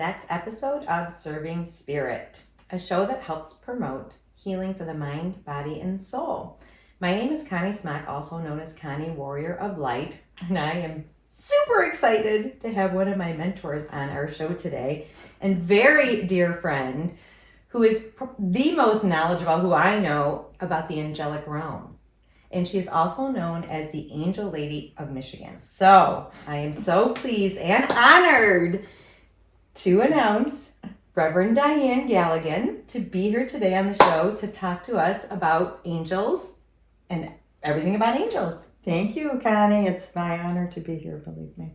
next episode of Serving Spirit, a show that helps promote healing for the mind, body, and soul. My name is Connie Smock, also known as Connie, Warrior of Light, and I am super excited to have one of my mentors on our show today, and very dear friend who is the most knowledgeable, who I know about the angelic realm. And she is also known as the Angel Lady of Michigan. So I am so pleased and honored to announce Reverend Dianne Galligan to be here today on the show to talk to us about angels and everything about angels. Thank you, Connie. It's my honor to be here, believe me.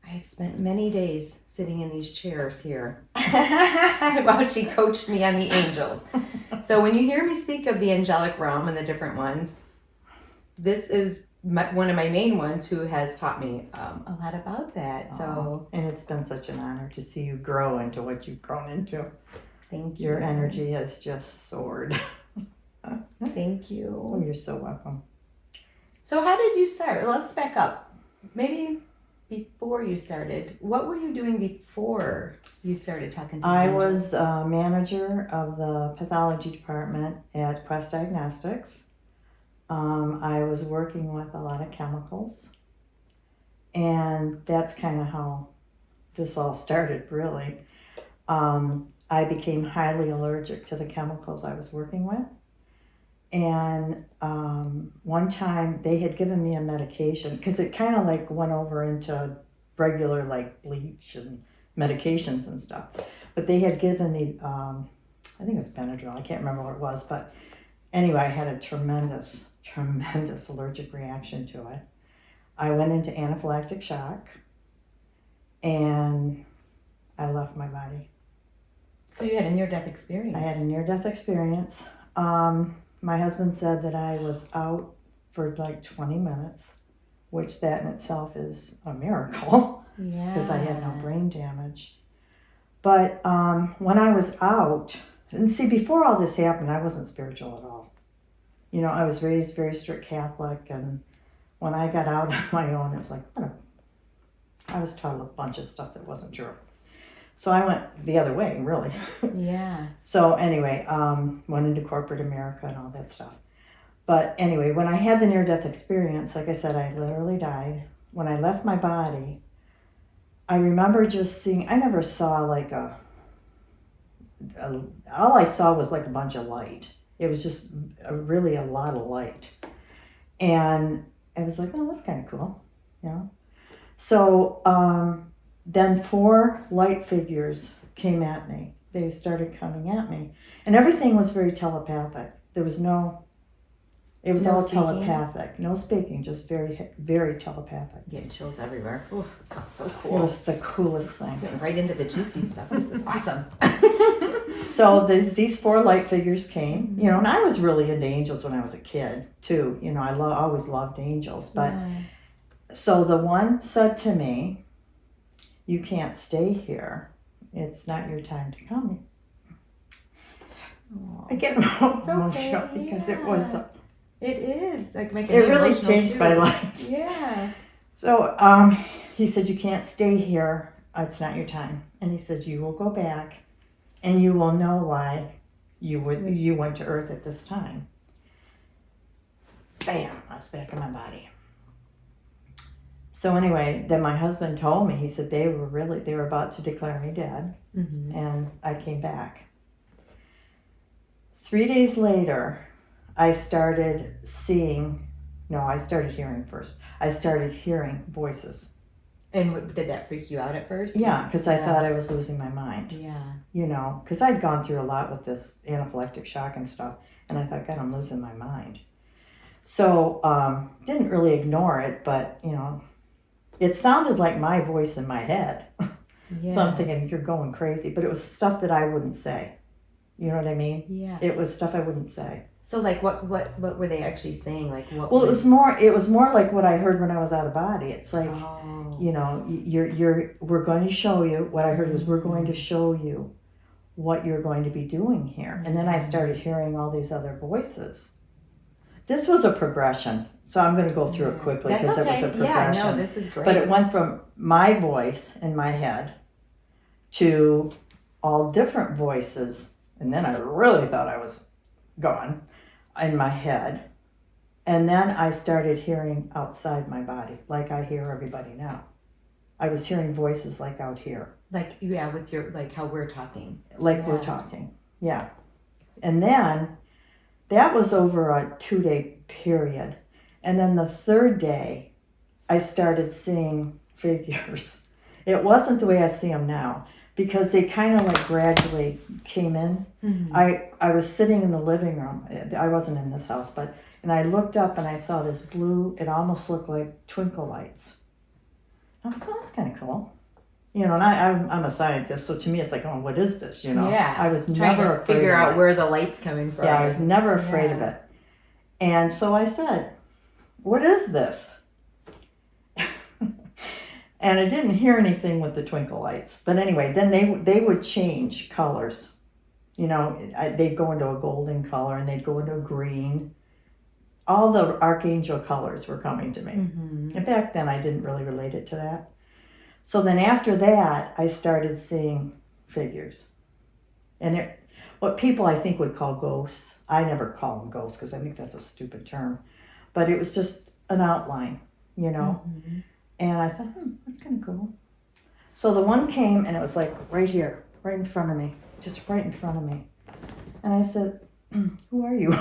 I have spent many days sitting in these chairs here while she coached me on the angels. So when you hear me speak of the angelic realm and the different ones, this is one of my main ones who has taught me a lot about that. And it's been such an honor to see you grow into what you've grown into. Thank you. Your energy has just soared. Thank you. Oh, you're so welcome. So how did you start? Let's back up. Maybe before you started, what were you doing before you started talking to I angels? was a manager of the pathology department at Quest Diagnostics. I was working with a lot of chemicals, and that's kind of how this all started, really. I became highly allergic to the chemicals I was working with, and one time they had given me a medication, because it kind of like went over into regular like bleach and medications and stuff, but they had given me, I think it's Benadryl, I can't remember what it was, but anyway, I had a tremendous allergic reaction to it. I went into anaphylactic shock, and I left my body. So you had a near-death experience. I had a near-death experience. My husband said that I was out for like 20 minutes, which that in itself is a miracle. Yeah. Because I had no brain damage. But when I was out, and see, before all this happened, I wasn't spiritual at all. You know, I was raised very strict Catholic, and when I got out on my own, it was like, I was taught a bunch of stuff that wasn't true. So I went the other way, really. Yeah. So anyway, went into corporate America and all that stuff. But anyway, when I had the near-death experience, like I said, I literally died. When I left my body, I remember just seeing, I never saw like all I saw was like a bunch of light. It was just really a lot of light. And I was like, oh, that's kind of cool, you know? So then 4 light figures came at me. They started coming at me. And everything was very telepathic. There was it was all speaking? telepathic. No speaking, just very, very telepathic. Getting chills everywhere. Oof, this is so It cool. was the coolest thing. Getting right into the juicy stuff. This is awesome. So these 4 light figures came, you know, and I was really into angels when I was a kid too. You know, I always loved angels. But so the one said to me, you can't stay here. It's not your time to come. Aww. I get emotional because it was. It is like making It really changed too. my life. Yeah. So he said, you can't stay here. It's not your time. And he said, you will go back, and you will know why you went to Earth at this time. Bam! I was back in my body. So anyway, then my husband told me, he said they were about to declare me dead, and I came back. 3 days later, I started hearing first. I started hearing voices. And did that freak you out at first? Yeah, because I thought I was losing my mind. Yeah. You know, because I'd gone through a lot with this anaphylactic shock and stuff, and I thought, God, I'm losing my mind. So, didn't really ignore it, but, you know, it sounded like my voice in my head. Yeah. So I'm thinking, you're going crazy. But it was stuff that I wouldn't say. You know what I mean? Yeah. It was stuff I wouldn't say. So like what were they actually saying? Like what? Well, it was more like what I heard when I was out of body. It's like, you know, we're going to show you. What I heard was, we're going to show you what you're going to be doing here. And then I started hearing all these other voices. This was a progression. So I'm going to go through it quickly because it was a progression. Yeah, no, this is great. But it went from my voice in my head to all different voices. And then I really thought I was gone in my head. And then I started hearing outside my body, like I hear everybody now. I was hearing voices like out here. Like, yeah, with your, like how we're talking. Like we're talking, yeah. And then that was over a 2-day period. And then the third day, I started seeing figures. It wasn't the way I see them now, because they kind of like gradually came in. Mm-hmm. I was sitting in the living room. I wasn't in this house, and I looked up and I saw this blue, it almost looked like twinkle lights. I thought, oh, that's kind of cool. You know, and I'm a scientist, so to me it's like, oh, what is this, you know? Yeah. I was trying never to afraid figure of out it. where the light's coming from. Yeah, I was never afraid of it. And so I said, what is this? And I didn't hear anything with the twinkle lights. But anyway, then they would change colors. You know, they'd go into a golden color and they'd go into a green. All the archangel colors were coming to me. Mm-hmm. And back then I didn't really relate it to that. So then after that, I started seeing figures. And what people I think would call ghosts, I never call them ghosts because I think that's a stupid term. But it was just an outline, you know. Mm-hmm. And I thought, that's kind of cool. So the one came and it was like right here, right in front of me, just right in front of me. And I said, who are you?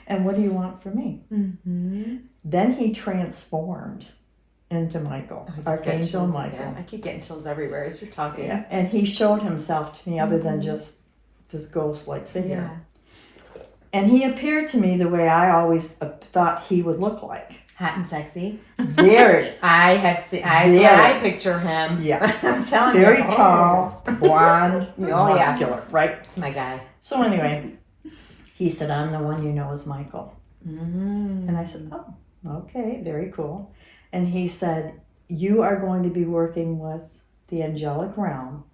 And what do you want from me? Mm-hmm. Then he transformed into Michael, Archangel Michael. Again. I keep getting chills everywhere as you're talking. Yeah. And he showed himself to me other than just this ghost-like figure. Yeah. And he appeared to me the way I always thought he would look like. Hot and sexy. Very. I have seen. I picture him. Yeah. I'm telling Very you. Very tall, blonde, Oh, yeah. muscular, right? It's my guy. So anyway, he said, I'm the one you know as Michael. Mm-hmm. And I said, oh, okay, very cool. And he said, you are going to be working with the angelic realm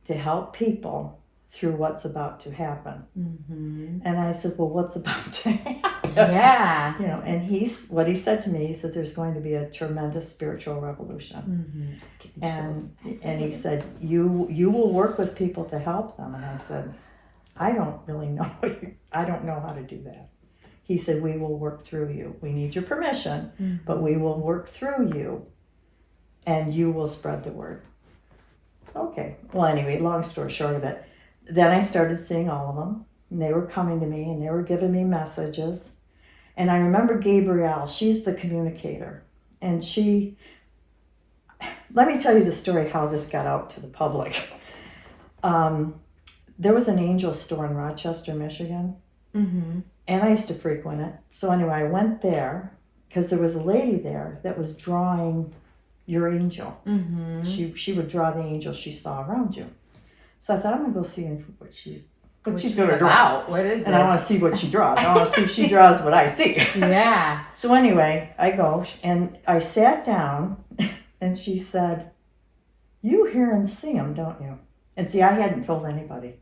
to help people through what's about to happen. Mm-hmm. And I said, well, what's about to happen? Yeah. You know, and what he said to me, he said, there's going to be a tremendous spiritual revolution. Mm-hmm. And he said, you will work with people to help them. And I said, I don't really know. I don't know how to do that. He said, we will work through you. We need your permission, but we will work through you and you will spread the word. Okay. Well, anyway, long story short of it, then I started seeing all of them, and they were coming to me and they were giving me messages. And I remember Gabrielle, she's the communicator. And let me tell you the story how this got out to the public. There was an angel store in Rochester, Michigan. Mm-hmm. And I used to frequent it. So anyway, I went there because there was a lady there that was drawing your angel. Mm-hmm. She would draw the angel she saw around you. So I thought, I'm going to go see what she's going to draw. What is and this? I want to see what she draws. I want to see if she draws what I see. Yeah. So anyway, I go and I sat down and she said, you hear and see them, don't you? And see, I hadn't told anybody.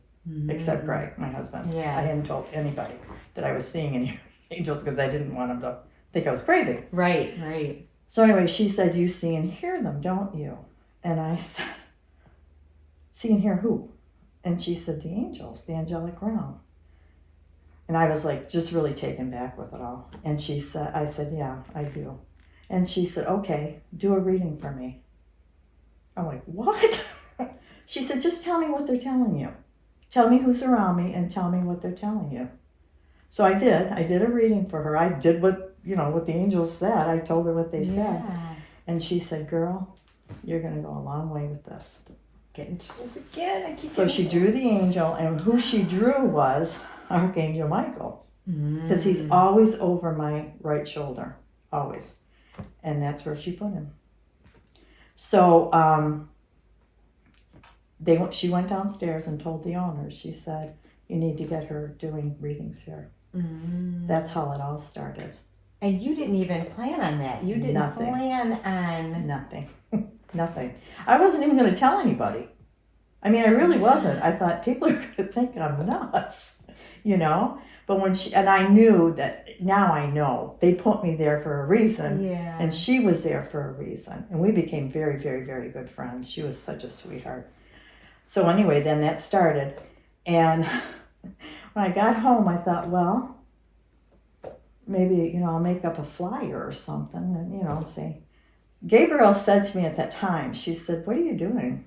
Except Greg, my husband. Yeah. I hadn't told anybody that I was seeing any angels because I didn't want him to think I was crazy. Right. So anyway, she said, you see and hear them, don't you? And I said, see and hear who? And she said, the angels, the angelic realm. And I was like, just really taken back with it all. And I said, yeah, I do. And she said, okay, do a reading for me. I'm like, what? She said, just tell me what they're telling you. Tell me who's around me and tell me what they're telling you. So I did. I did a reading for her. I did what the angels said. I told her what they said. And she said, girl, you're going to go a long way with this. Getting chills again. So she drew the angel, and who she drew was Archangel Michael. Because he's always over my right shoulder. Always. And that's where she put him. So, she went downstairs and told the owner. She said, you need to get her doing readings here. That's how it all started. And you didn't even plan on that. You didn't plan on... Nothing. Nothing. I wasn't even going to tell anybody. I mean, I really wasn't. I thought people are going to think I'm nuts. you know. But and I knew that, now I know, they put me there for a reason. Yeah. And she was there for a reason. And we became very, very, very good friends. She was such a sweetheart. So anyway, then that started. And when I got home, I thought, well, maybe, I'll make up a flyer or something and, say. Gabrielle said to me at that time, she said, what are you doing?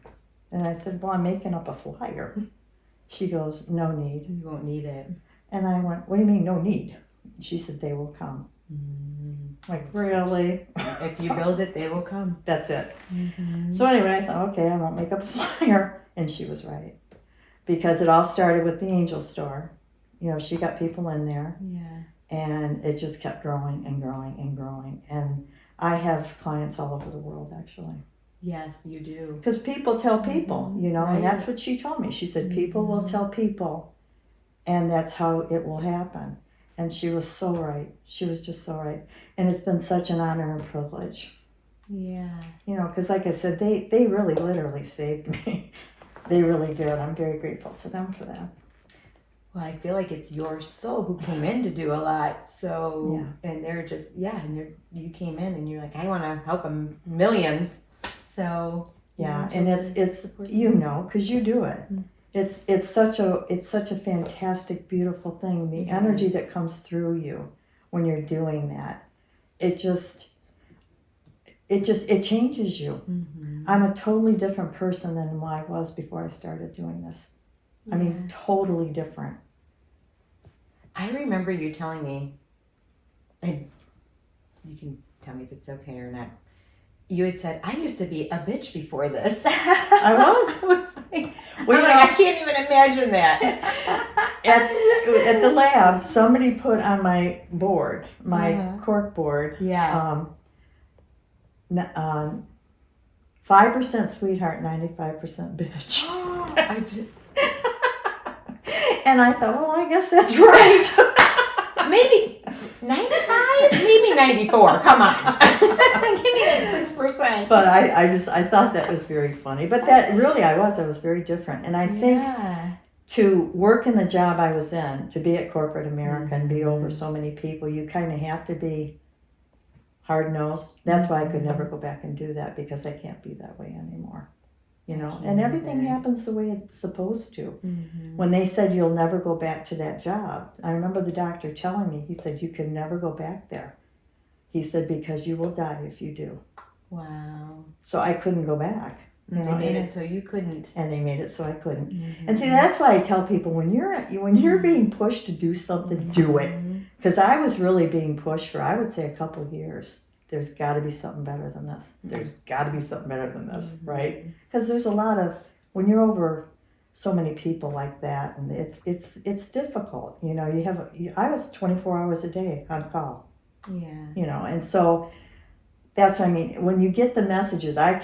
And I said, well, I'm making up a flyer. She goes, no need. You won't need it. And I went, what do you mean, no need? She said, they will come. Like, really? If you build it, they will come. That's it. So anyway, I thought, okay, I won't make up a flyer. And she was right. Because it all started with the angel store. She got people in there. Yeah. And it just kept growing and growing and growing. And I have clients all over the world, actually. Yes, you do. Because people tell people, Right. and that's what she told me. She said, people will tell people. And that's how it will happen. And she was so right. She was just so right. And it's been such an honor and privilege. Yeah. Because like I said, they really literally saved me. They really did. I'm very grateful to them for that. Well, I feel like it's your soul who came in to do a lot. So, and they're just, you came in and you're like, I want to help them millions. So. Yeah, and it's because you do it. It's such a fantastic, beautiful thing. The energy that comes through you when you're doing that, it changes you. I'm a totally different person than I was before I started doing this. I mean, totally different. I remember you telling me, and you can tell me if it's okay or not. You had said, I used to be a bitch before this. I was. I was like, I can't even imagine that. At the lab, somebody put on my board, my cork board, 5% sweetheart, 95% bitch. And I thought, well, I guess that's right. Maybe 95, maybe 94. Come on. Give me that 6%. But I thought that was very funny. But that really, I was very different. And I think to work in the job I was in, to be at corporate America and be over so many people, you kind of have to be hard-nosed. That's why I could never go back and do that, because I can't be that way anymore. And everything happens the way it's supposed to. When they said you'll never go back to that job, I remember the doctor telling me, he said, you can never go back there. He said, because you will die if you do. Wow. So I couldn't go back. They made it so you couldn't. And they made it so I couldn't. And see, that's why I tell people, when you're being pushed to do something, do it. Because I was really being pushed for, I would say, a couple of years. There's got to be something better than this. There's got to be something better than this, right? Because there's a lot of, when you're over so many people like that, and it's difficult. I was 24 hours a day on call. Yeah. And so that's what I mean. When you get the messages, I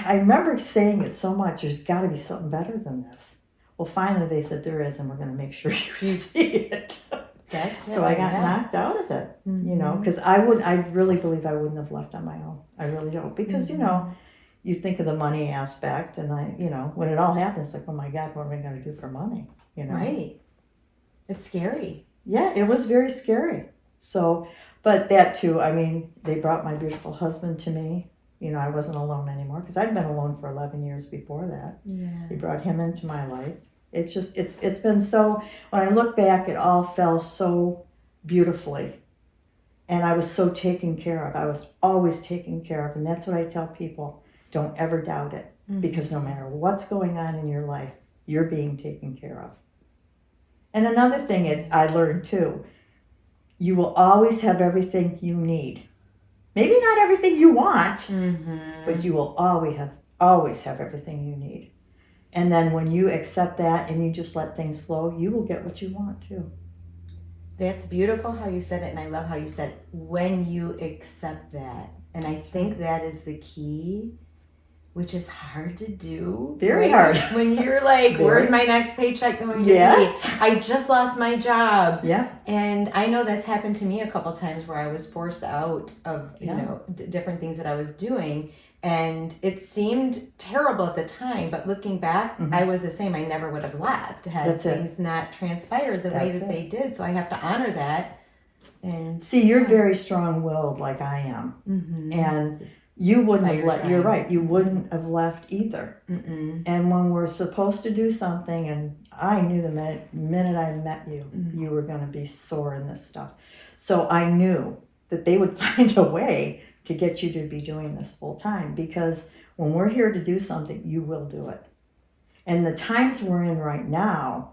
remember saying it so much. There's got to be something better than this. Well, finally they said there is, and we're going to make sure you see it. So I got knocked out of it, because I really believe I wouldn't have left on my own. I really don't, because you think of the money aspect, and when it all happens, like, oh my God, what am I going to do for money? Right. It's scary. Yeah, it was very scary. So, but that too, I mean, they brought my beautiful husband to me. I wasn't alone anymore, because I'd been alone for 11 years before that. Yeah. He brought him into my life. It's just, it's been so, when I look back, it all fell so beautifully. And I was so taken care of. I was always taken care of. And that's what I tell people. Don't ever doubt it. Because no matter what's going on in your life, you're being taken care of. And another thing I learned too, you will always have everything you need. Maybe not everything you want, but you will always have everything you need. And then when you accept that and you just let things flow, you will get what you want too. That's beautiful how you said it, and I love how you said, when you accept that. And I think that is the key, which is hard to do. Very hard. When you're like, where's my next paycheck going to be? I just lost my job. Yeah. And I know that's happened to me a couple times where I was forced out of, different things that I was doing. And it seemed terrible at the time, but looking back, I was the same. I never would have left had That's it. things not transpired the way That's that they did. So I have to honor that. And See, you're very strong-willed like I am. And you wouldn't have left, you're right, you wouldn't have left either. And when we're supposed to do something, and I knew the minute I met you, you were going to be sore in this stuff. So I knew that they would find a way to get you to be doing this full time, because when we're here to do something, you will do it. And the times we're in right now,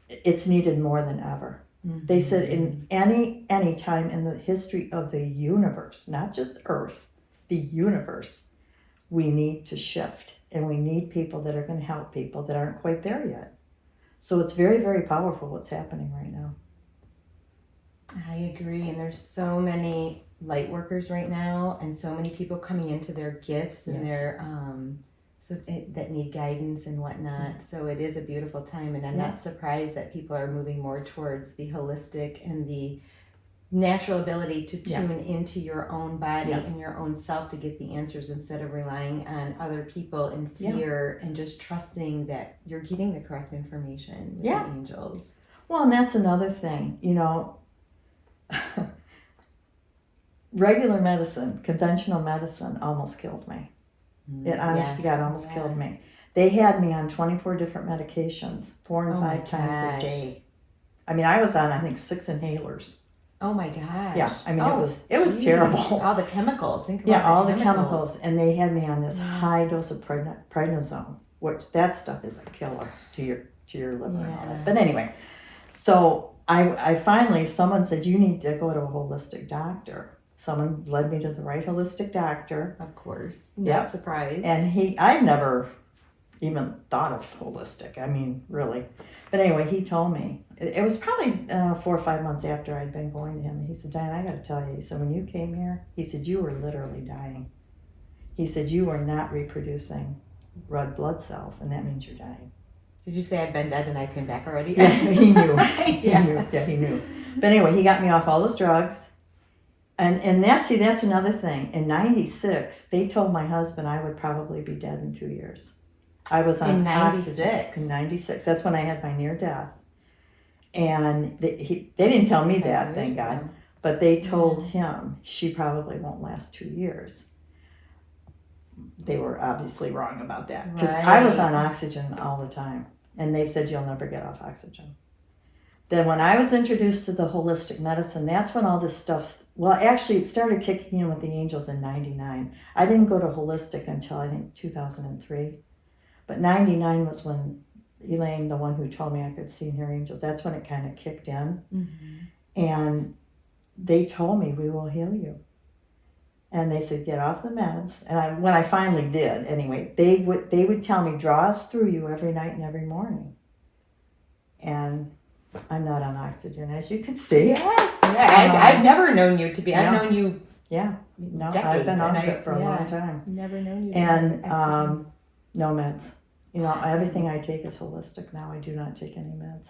it's needed more than ever. They said in any time in the history of the universe, not just Earth, the universe, we need to shift, and we need people that are going to help people that aren't quite there yet. So it's very, very powerful what's happening right now. I agree. And there's so many light workers right now, and so many people coming into their gifts and their that need guidance and whatnot. So it is a beautiful time, and I'm not surprised that people are moving more towards the holistic and the natural ability to tune into your own body and your own self to get the answers, instead of relying on other people in fear, and just trusting that you're getting the correct information with the angels. Well, and that's another thing, you know. Regular medicine, conventional medicine almost killed me. It honestly almost killed me. They had me on 24 different medications, 4 and 5 times a day. I mean, I was on, I think, 6 inhalers. Oh my gosh. Yeah, I mean, it was terrible. All the chemicals. Think about all the chemicals. And they had me on this high dose of prednisone, which that stuff is a killer to your liver and all that. But anyway, so I finally, someone said, you need to go to a holistic doctor. Someone led me to the right holistic doctor. Of course. Not surprised. And I never even thought of holistic. I mean, really. But anyway, he told me. It was probably 4 or 5 months after I'd been going to him. He said, Diane, I got to tell you. He said, when you came here, he said, you were literally dying. He said, you are not reproducing red blood cells, and that means you're dying. Did you say I'd been dead and I came back already? Yeah, he knew. He knew. But anyway, he got me off all those drugs. And that's another thing. In 96, they told my husband I would probably be dead in 2 years. I was on in 96. In 96. That's when I had my near death. And they didn't tell me that, thank God. But they told him she probably won't last 2 years. They were obviously wrong about that. Because I was on oxygen all the time. And they said, you'll never get off oxygen. Then when I was introduced to the holistic medicine, that's when all this stuff, well, actually it started kicking in with the angels in 99. I didn't go to holistic until I think 2003. But 99 was when Elaine, the one who told me I could see and hear angels, that's when it kind of kicked in. And they told me, we will heal you. And they said, get off the meds. And when I finally did, anyway, they would tell me, draw us through you every night and every morning. And I'm not on oxygen, as you can see. Yes. Yeah, I've never known you to be. I've known you. Yeah. No, decades, I've been on it for a long time. Never known you. And no meds. You know, everything I take is holistic now. I do not take any meds.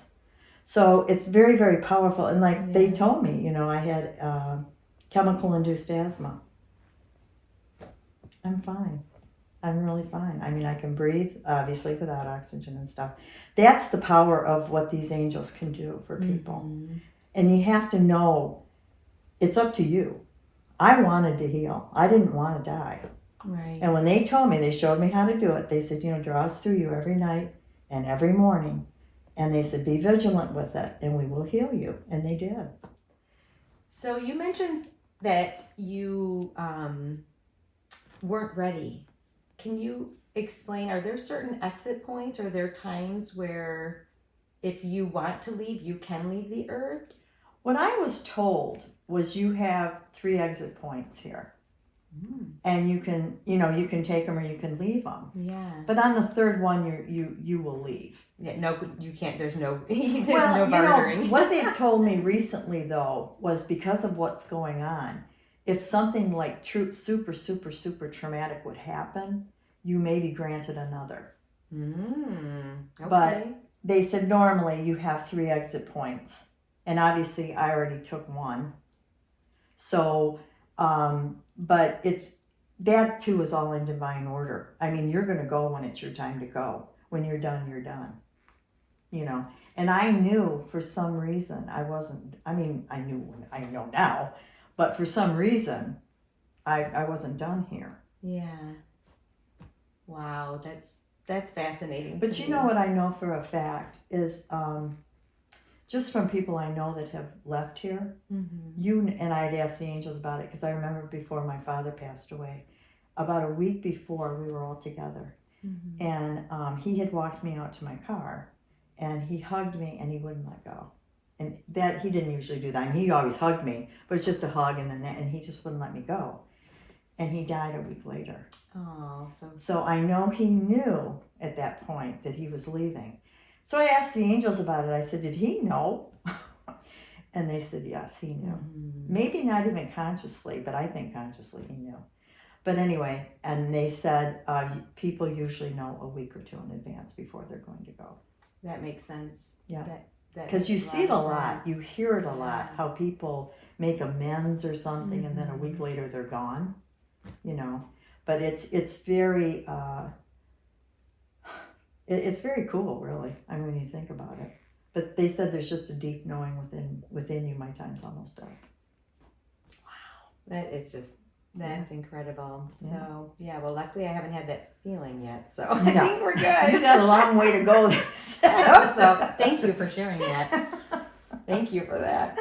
So it's very, very powerful. And like they told me, you know, I had chemical-induced asthma. I'm fine. I'm really fine. I mean, I can breathe, obviously, without oxygen and stuff. That's the power of what these angels can do for people. And you have to know, it's up to you. I wanted to heal. I didn't want to die. Right. And when they told me, they showed me how to do it. They said, you know, draw us through you every night and every morning. And they said, be vigilant with it, and we will heal you. And they did. So you mentioned that you weren't ready. Can you explain, are there certain exit points? Are there times where if you want to leave, you can leave the earth? What I was told was you have 3 exit points here. And you can take them or you can leave them. Yeah. But on the 3rd one, you will leave. Yeah. No, you can't. There's no. There's no bartering. You know, what they've told me recently, though, was because of what's going on. If something like super traumatic would happen, you may be granted another. Okay. But they said normally you have 3 exit points, and obviously I already took one. So. But that too is all in divine order. I mean, you're going to go when it's your time to go. When you're done, you're done. You know, and I knew for some reason I wasn't, I mean, I know now, but for some reason I wasn't done here. Yeah. Wow, that's fascinating. But you know what I know for a fact is just from people I know that have left here, and I'd asked the angels about it because I remember before my father passed away, about a week before we were all together, and he had walked me out to my car, and he hugged me and he wouldn't let go, and that he didn't usually do that. I mean, he always hugged me, but it's just a hug and he just wouldn't let me go, and he died a week later. Oh, so I know he knew at that point that he was leaving. So I asked the angels about it. I said, did he know? And they said, yes, he knew. Maybe not even consciously, but I think consciously he knew. But anyway, and they said people usually know a week or two in advance before they're going to go. That makes sense. Yeah. Because you see it a lot. You hear it a lot, how people make amends or something and then a week later they're gone, you know. But it's very it's very cool, really. I mean, when you think about it. But they said there's just a deep knowing within you. My time's almost up. Wow, that's incredible. Yeah. So well, luckily I haven't had that feeling yet, so I think we're good. You got a long way to go. I hope so. Thank you for sharing that. Thank you for that.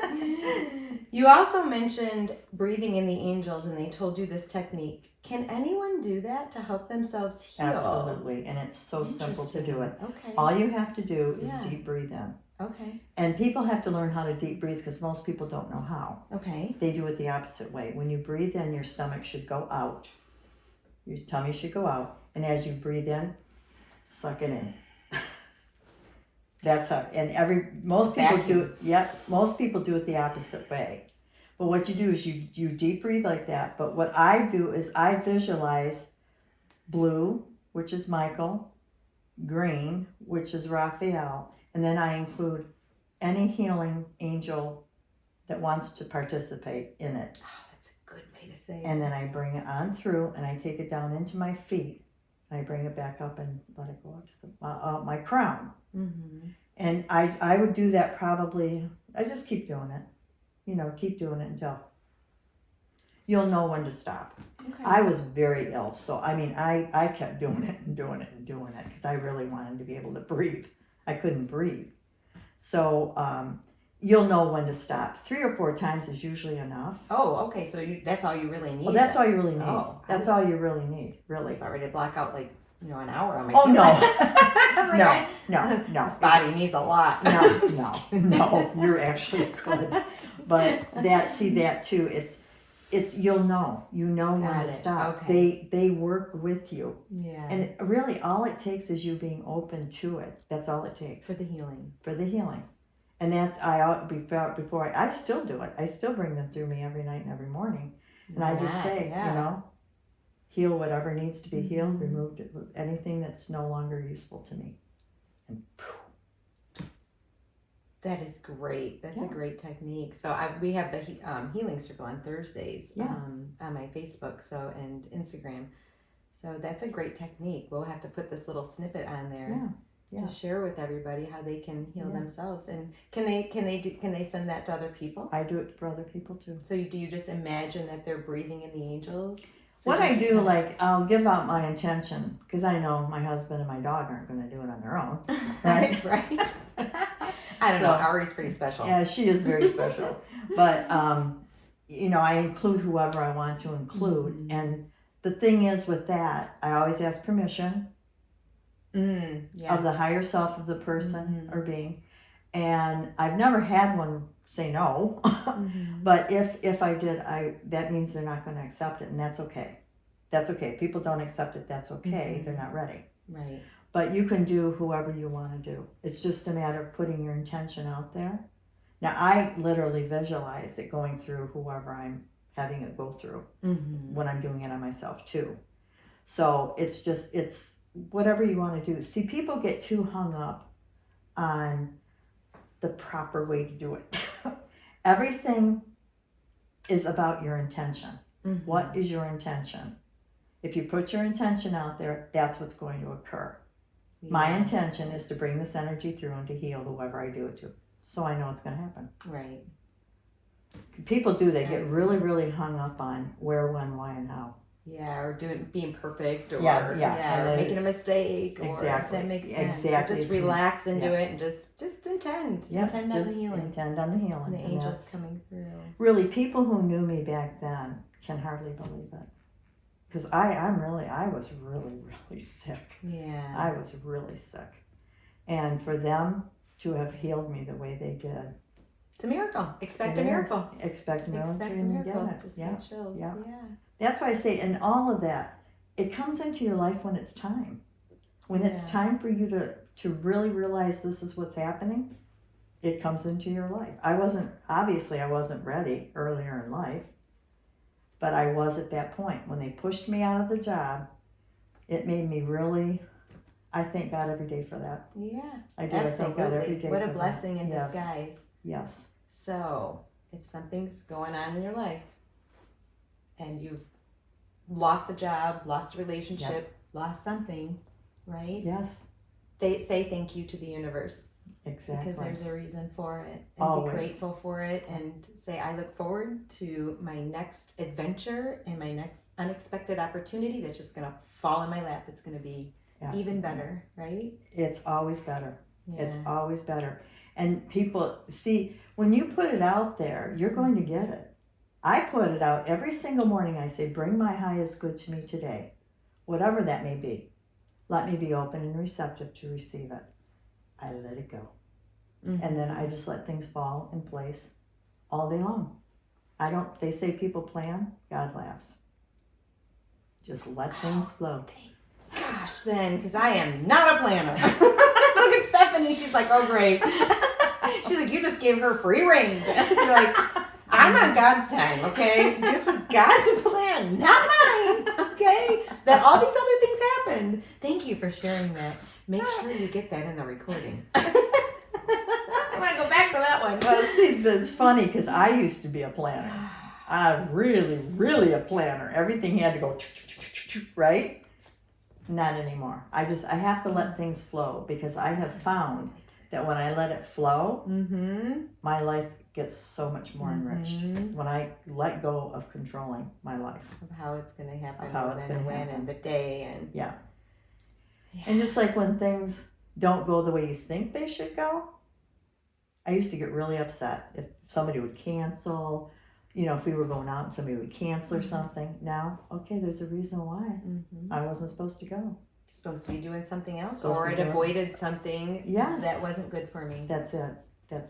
You also mentioned breathing in the angels, and they told you this technique. Can anyone do that to help themselves heal? Absolutely, and it's so simple to do it. Okay. All you have to do is deep breathe in. Okay. And people have to learn how to deep breathe because most people don't know how. Okay. They do it the opposite way. When you breathe in, your stomach should go out. Your tummy should go out. And as you breathe in, suck it in. That's how. And most people do. Yep. Most people do it the opposite way. But what you do is you deep breathe like that. But what I do is I visualize blue, which is Michael, green, which is Raphael, and then I include any healing angel that wants to participate in it. Oh, that's a good way to say it. And then I bring it on through, and I take it down into my feet. I bring it back up and let it go up to my crown. And I would do that probably. I just keep doing it. You know, keep doing it until you'll know when to stop. Okay. I was very ill, so I mean, I kept doing it and doing it and doing it because I really wanted to be able to breathe. I couldn't breathe. So you'll know when to stop. 3 or 4 times is usually enough. Oh, okay. So that's all you really need. Well, that's all you really need. Oh, that's all you really need, really. I was about ready to block out an hour on my no. This body needs a lot. No, you're actually good. But that too, it's you'll know. You know when to stop. Okay. They work with you. Yeah. And really all it takes is you being open to it. That's all it takes. For the healing. And that's before I still do it. I still bring them through me every night and every morning. And I just say, heal whatever needs to be healed, remove anything that's no longer useful to me. And poof. That is great. That's a great technique. So we have the healing circle on Thursdays on my Facebook and Instagram. So that's a great technique. We'll have to put this little snippet on there to share with everybody how they can heal themselves. And can they send that to other people? I do it for other people too. So do you just imagine that they're breathing in the angels? So what I do, I'll give out my intention because I know my husband and my dog aren't going to do it on their own. Right? Right. I don't know. Ari's pretty special. Yeah, she is very special. But, I include whoever I want to include. And the thing is with that, I always ask permission of the higher self of the person or being. And I've never had one say no. But if I did, that means they're not going to accept it. And that's okay. That's okay. People don't accept it. That's okay. They're not ready. Right. But you can do whoever you want to do. It's just a matter of putting your intention out there. Now, I literally visualize it going through whoever I'm having it go through when I'm doing it on myself too. So it's whatever you want to do. See, people get too hung up on the proper way to do it. Everything is about your intention. What is your intention? If you put your intention out there, that's what's going to occur. My intention is to bring this energy through and to heal whoever I do it to. So I know it's going to happen. Right. People do, they get really, really hung up on where, when, why, and how. Yeah, or being perfect, or or making a mistake, or if that makes sense. Exactly. So just relax into it and just intend. Intend on the healing. Intend on the healing. And the angels coming through. Really, people who knew me back then can hardly believe it. Because I was really sick. Yeah. I was really sick. And for them to have healed me the way they did. It's a miracle. Expect a miracle. Expect a miracle. Expect a and miracle. you get it. Just get chills. Yeah. That's why I say, in all of that, it comes into your life when it's time. When it's time for you to really realize this is what's happening, it comes into your life. I wasn't ready earlier in life, but I was at that point. When they pushed me out of the job, it made me really, I thank God every day for that. Yeah. I do. Absolutely. I thank God every day. What a blessing in disguise. Yes. So, if something's going on in your life, and you've lost a job, lost a relationship, lost something, right? Yes. They say thank you to the universe. Exactly. Because there's a reason for it. And Always. Be grateful for it, and say, I look forward to my next adventure and my next unexpected opportunity that's just going to fall in my lap. It's going to be even better, right? It's always better. Yeah. It's always better. And people, see, when you put it out there, you're going to get it. I put it out every single morning. I say, bring my highest good to me today, whatever that may be. Let me be open and receptive to receive it. I let it go. Mm-hmm. And then I just let things fall in place all day long. They say people plan, God laughs. Just let things flow. Gosh, then, because I am not a planner. Look at Stephanie. She's like, oh, great. She's like, you just gave her free rein. You're like, I'm on God's time, okay? This was God's plan, not mine, okay? That all these other things happened. Thank you for sharing that. Make sure you get that in the recording. I want to go back to that one. Well, see, it's funny because I used to be a planner. Really a planner. Everything had to go, right? Not anymore. I have to let things flow, because I have found that when I let it flow, my life gets so much more enriched. When I let go of controlling my life. Of how it's going to happen, and the day. And yeah. And just like when things don't go the way you think they should go, I used to get really upset if somebody would cancel, if we were going out and somebody would cancel or something. Now, okay, there's a reason why I wasn't supposed to go. Supposed to be doing something else, or it avoided something that wasn't good for me. That's it.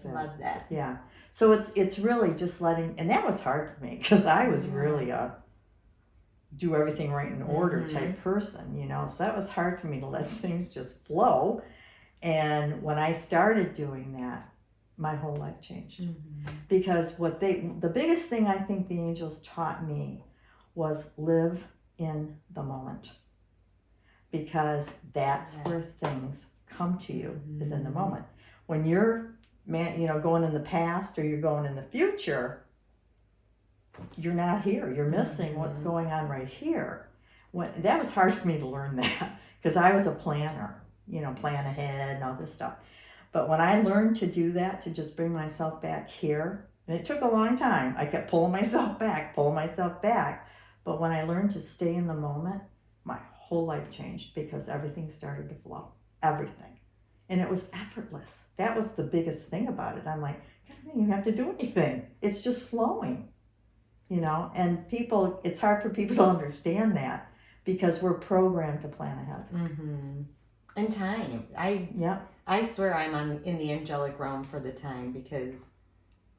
Love that. Yeah. So it's really just letting, and that was hard for me, because I was really a do everything right in order type person, so that was hard for me to let things just flow. And when I started doing that, my whole life changed. Because the biggest thing I think the angels taught me was live in the moment, because that's where things come to you, is in the moment. When you're going in the past, or you're going in the future, you're not here. You're missing what's going on right here. That was hard for me to learn that, because I was a planner, plan ahead and all this stuff. But when I learned to do that, to just bring myself back here, and it took a long time. I kept pulling myself back. But when I learned to stay in the moment, my whole life changed, because everything started to flow. Everything. And it was effortless. That was the biggest thing about it. I'm like, God, I don't even have to do anything. It's just flowing. And it's hard for people to understand that, because we're programmed to plan ahead. And time. I swear I'm in the angelic realm for the time, because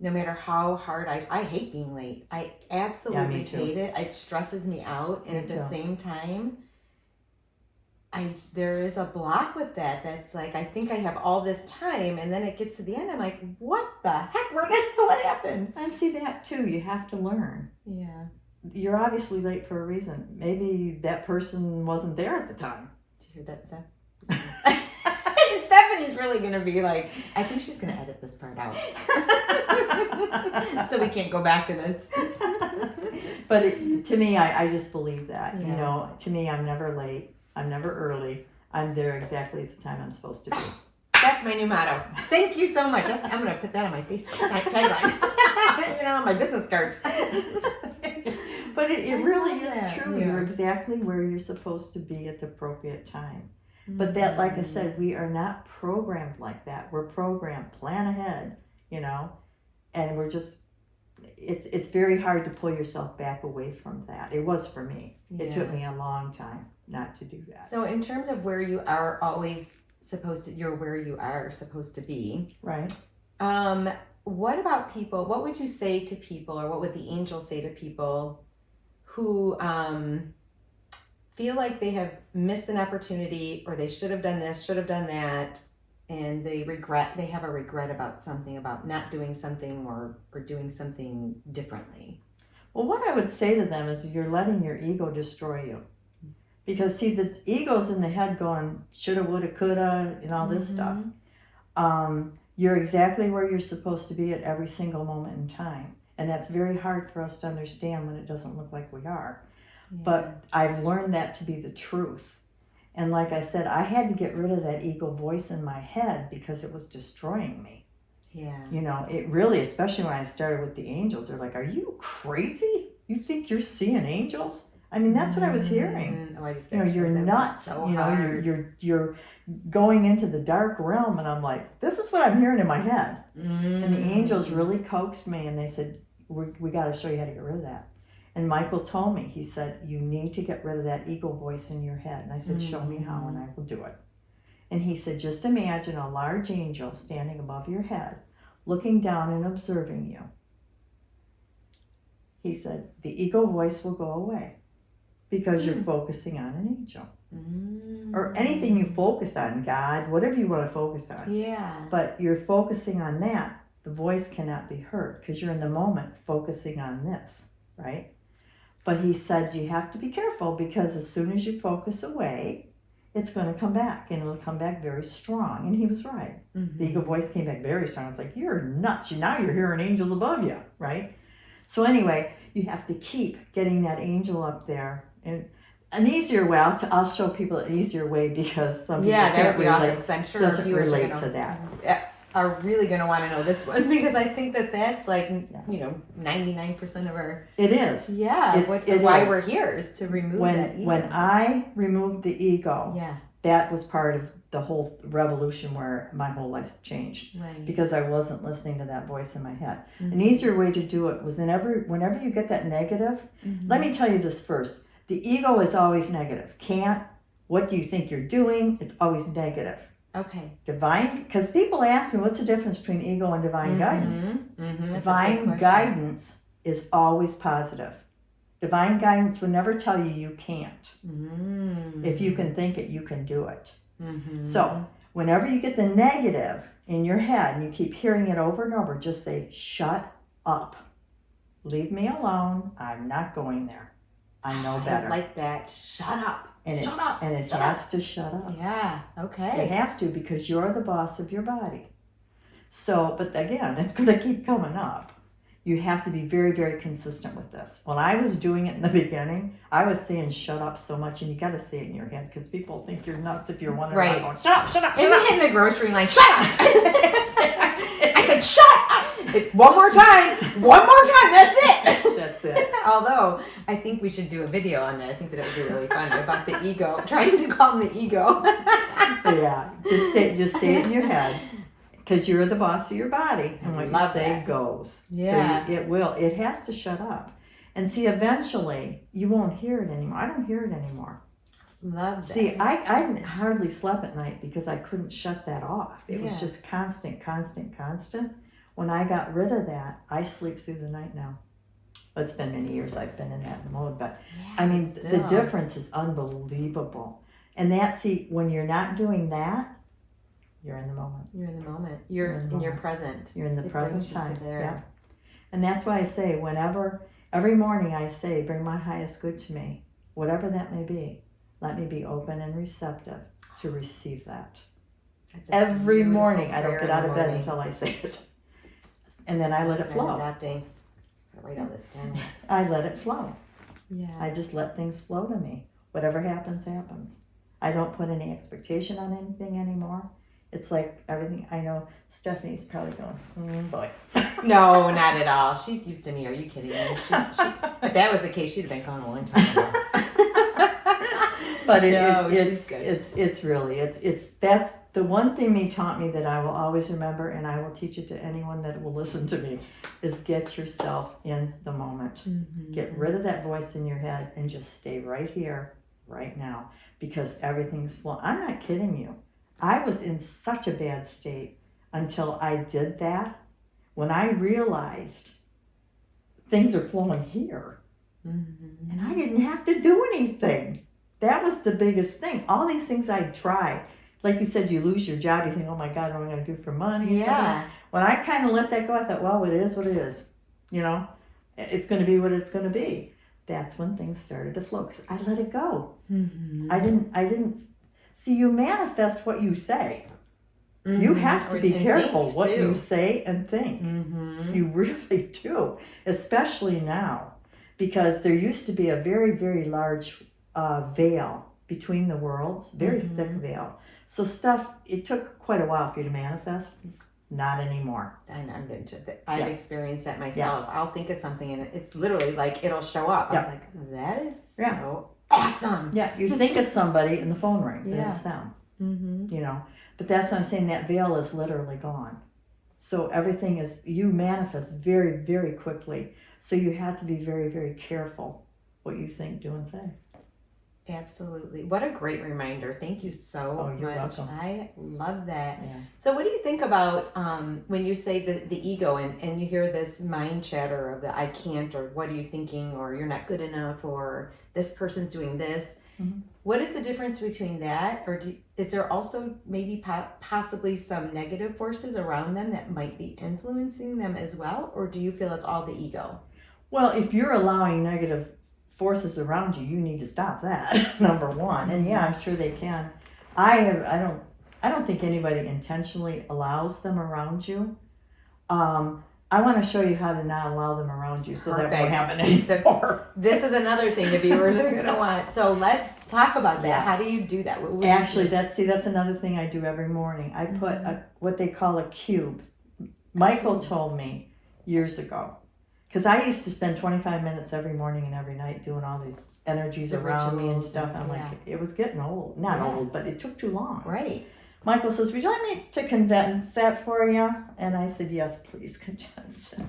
no matter how hard I hate being late. I absolutely hate it. It stresses me out. And at the same time, there is a block with that. That's like, I think I have all this time, and then it gets to the end. I'm like, what the heck? What happened? I see that too. You have to learn. Yeah. You're obviously late for a reason. Maybe that person wasn't there at the time. Did you hear that, Steph? Stephanie's really going to be like, I think she's going to edit this part out. So we can't go back to this. But to me, I just believe that. Yeah. You know, to me, I'm never late. I'm never early. I'm there exactly at the time I'm supposed to be. That's my new motto. Thank you so much. I'm going to put that on my Facebook tagline. You know, on my business cards. But it really is that. true. Yeah. You're exactly where you're supposed to be at the appropriate time. But that, like I said, we are not programmed like that. We're programmed, plan ahead, you know, and we're just, it's very hard to pull yourself back away from that. It was for me. It took me a long time not to do that. So in terms of where you are always supposed to, you're where you are supposed to be. Right. What about people, what would you say to people, or what would the angel say to people who feel like they have missed an opportunity, or they should have done this, should have done that, and they have a regret about something, about not doing something or doing something differently? Well, what I would say to them is you're letting your ego destroy you. Because, see, the ego's in the head going, shoulda, woulda, coulda, and all this stuff. You're exactly where you're supposed to be at every single moment in time. And that's very hard for us to understand when it doesn't look like we are. Yeah. But I've learned that to be the truth. And like I said, I had to get rid of that ego voice in my head because it was destroying me. Yeah. You know, it really, especially when I started with the angels, they're like, are you crazy? You think you're seeing angels? I mean, that's what I was hearing. Oh, I just, you know, you're nuts. So you know, you're going into the dark realm, and I'm like, this is what I'm hearing in my head. And the angels really coaxed me, and they said, we got to show you how to get rid of that. And Michael told me, he said, you need to get rid of that ego voice in your head. And I said, show me how, and I will do it. And he said, just imagine a large angel standing above your head, looking down and observing you. He said, the ego voice will go away because you're focusing on an angel. Or anything you focus on, God, whatever you want to focus on. Yeah. But you're focusing on that. The voice cannot be heard because you're in the moment focusing on this, right? But he said you have to be careful because as soon as you focus away, it's going to come back, and it'll come back very strong. And he was right. The ego voice came back very strong. It's like, you're nuts. Now you're hearing angels above you, right? So anyway, you have to keep getting that angel up there. And an easier way, I'll show people an easier way because some people that can't would be relate, awesome, because I'm sure doesn't viewers relate are to that. Are really going to want to know this one, because I think that's like, 99% of our... It is. Yeah, why we're here is to remove that ego. When I removed the ego, yeah, that was part of the whole revolution where my whole life changed. Right. Because I wasn't listening to that voice in my head. An easier way to do it was whenever you get that negative, let me tell you this first. The ego is always negative. Can't, what do you think you're doing? It's always negative. Okay. Divine, because people ask me, what's the difference between ego and divine guidance? Divine guidance is always positive. Divine guidance will never tell you can't. If you can think it, you can do it. So whenever you get the negative in your head and you keep hearing it over and over, just say, shut up. Leave me alone. I'm not going there. I know better. I like that. Shut up. Shut up. And it has to shut up. Yeah, okay. It has to, because you're the boss of your body. So, but again, it's going to keep coming up. You have to be very, very consistent with this. When I was doing it in the beginning, I was saying shut up so much, and you got to say it in your head because people think you're nuts if you're wondering. Right. Going, shut up, shut up, shut and up. In the grocery line, shut up. I said, shut up. One more time. That's it. That's it. Although, I think we should do a video on that. I think that it would be really fun about the ego, trying to calm the ego. Yeah. Just say it in your head. Because you're the boss of your body, and what you say goes. Yeah. So it has to shut up. And see, eventually, you won't hear it anymore. I don't hear it anymore. Love that. See, I hardly slept at night because I couldn't shut that off. It was just constant. When I got rid of that, I sleep through the night now. Well, it's been many years I've been in that mode, but I mean, the difference is unbelievable. And when you're not doing that, you're in the moment. You're in the moment. You're in your present. You're in the present time. There. Yeah. And that's why I say, every morning I say, bring my highest good to me, whatever that may be. Let me be open and receptive to receive that. Every morning, I don't get out of bed until I say it. And then I let it flow. Adapting. Gotta write all this down. I let it flow. Yeah. I just let things flow to me. Whatever happens, happens. I don't put any expectation on anything anymore. It's like everything, I know Stephanie's probably going, boy. No, not at all. She's used to me. Are you kidding me? If that was the case, she'd have been gone a long time ago. But that's the one thing he taught me that I will always remember, and I will teach it to anyone that will listen to me, is get yourself in the moment. Mm-hmm. Get rid of that voice in your head and just stay right here, right now, because everything's flowing. I'm not kidding you. I was in such a bad state until I did that. When I realized things are flowing here, Mm-hmm. and I didn't have to do anything. That was the biggest thing. All these things I tried, like you said, you lose your job, you think, oh my God, what am I going to do for money? Yeah. When I kind of let that go, I thought, well, it is what it is. You know, it's going to be what it's going to be. That's when things started to flow because I let it go. Mm-hmm. I didn't see, you manifest what you say. Mm-hmm. You have to be careful what too. you say and think. Mm-hmm. You really do, especially now, because there used to be a very, very large veil between the worlds, very thick veil. So it took quite a while for you to manifest. Not anymore. I've experienced that myself. Yeah. I'll think of something and it's literally like it'll show up. I'm like, that is so awesome. Yeah, you think of somebody and the phone rings and it's them. Mm-hmm. You know, but that's what I'm saying. That veil is literally gone. So everything is, you manifest very, very quickly. So you have to be very, very careful what you think, do, and say. Absolutely. What a great reminder. Thank you so you're much. welcome. I love that. Yeah. So what do you think about when you say the ego and you hear this mind chatter of the I can't, or what are you thinking, or you're not good enough, or this person's doing this. Mm-hmm. What is the difference between that? Or is there also maybe possibly some negative forces around them that might be influencing them as well? Or do you feel it's all the ego? Well, if you're allowing negative forces around you, you need to stop that. Number one. And yeah, I'm sure they can. I don't think anybody intentionally allows them around you. I want to show you how to not allow them around you so that won't happen anymore. This is another thing the viewers are going to want. So let's talk about that. Yeah. How do you do that? Actually, that's another thing I do every morning. I put what they call a cube. Michael told me years ago, because I used to spend 25 minutes every morning and every night doing all these energies around me and stuff. I'm like, it was getting old. Not old, but it took too long. Right. Michael says, would you like me to condense that for you? And I said, yes, please condense it.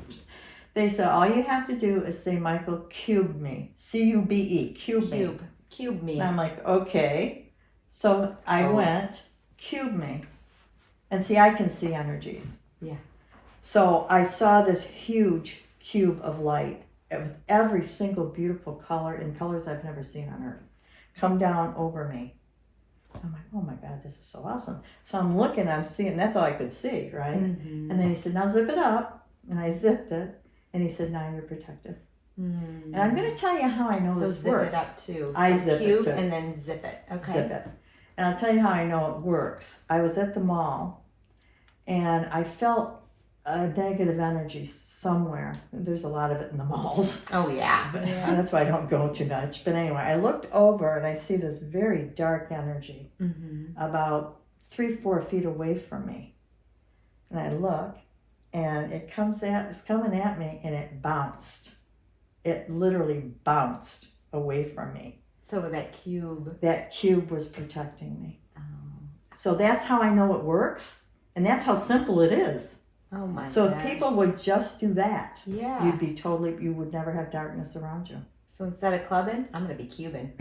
They said, all you have to do is say, Michael, cube me. C-U-B-E, cube me. Cube me. And I'm like, okay. So I went, cube me. And see, I can see energies. Yeah. So I saw this huge cube of light with every single beautiful color and colors I've never seen on earth come down over me. I'm like, oh my God, this is so awesome. So I'm looking, I'm seeing, that's all I could see, right? Mm-hmm. And then he said, now zip it up. And I zipped it. And he said, now you're protected. Mm-hmm. And I'm going to tell you how I know this works. So zip it up too. I zip cube it too. And then zip it. Okay. Zip it. And I'll tell you how I know it works. I was at the mall and I felt a negative energy somewhere. There's a lot of it in the malls. Oh yeah. That's why I don't go too much. But anyway, I looked over and I see this very dark energy about 3-4 feet away from me. And I look and it's coming at me and it bounced. It literally bounced away from me. So that cube was protecting me. Oh. So that's how I know it works. And that's how simple it is. Oh my So gosh. if people would just do that, yeah, you would never have darkness around you. So instead of clubbing, I'm going to be cubing.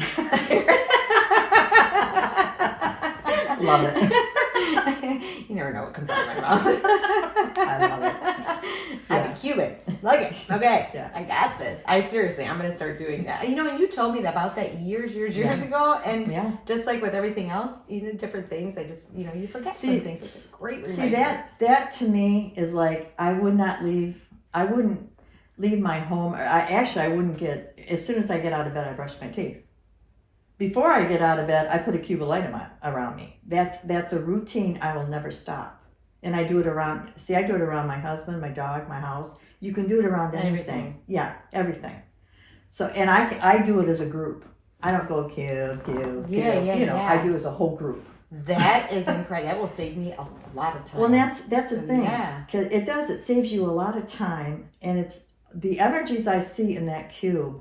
Love it. You never know what comes out of my mouth. I love it. I'm a Cuban. Like it. Okay. Yeah. I got this. I'm going to start doing that. You know, and you told me about that years ago. And just like with everything else, even different things, I just, you forget some things. It's a great reminder. See, that to me is like, I wouldn't leave my home. I wouldn't as soon as I get out of bed, I brush my teeth. Before I get out of bed, I put a cube of light around me. That's a routine I will never stop. And I do it around my husband, my dog, my house, You can do it around anything. Everything. Yeah, everything. So, and I do it as a group. I don't go cube. I do it as a whole group. That is incredible. That will save me a lot of time. Well, that's the thing. Yeah. Because it saves you a lot of time, and it's the energies I see in that cube.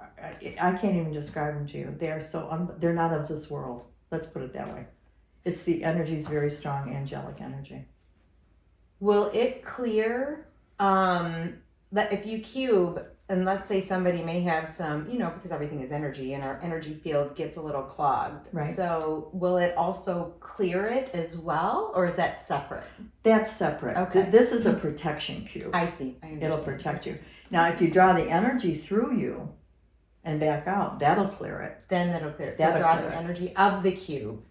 I can't even describe them to you. They are they're not of this world. Let's put it that way. It's the energy's very strong, angelic energy. Will it clear that if you cube, and let's say somebody may have some, because everything is energy and our energy field gets a little clogged. Right. So will it also clear it as well, or is that separate? That's separate. Okay. This is a protection cube. I see. I understand. It'll protect you. Now, if you draw the energy through you and back out, that'll clear it. Then that'll clear it. So That'll draw clear the it. energy of the cube.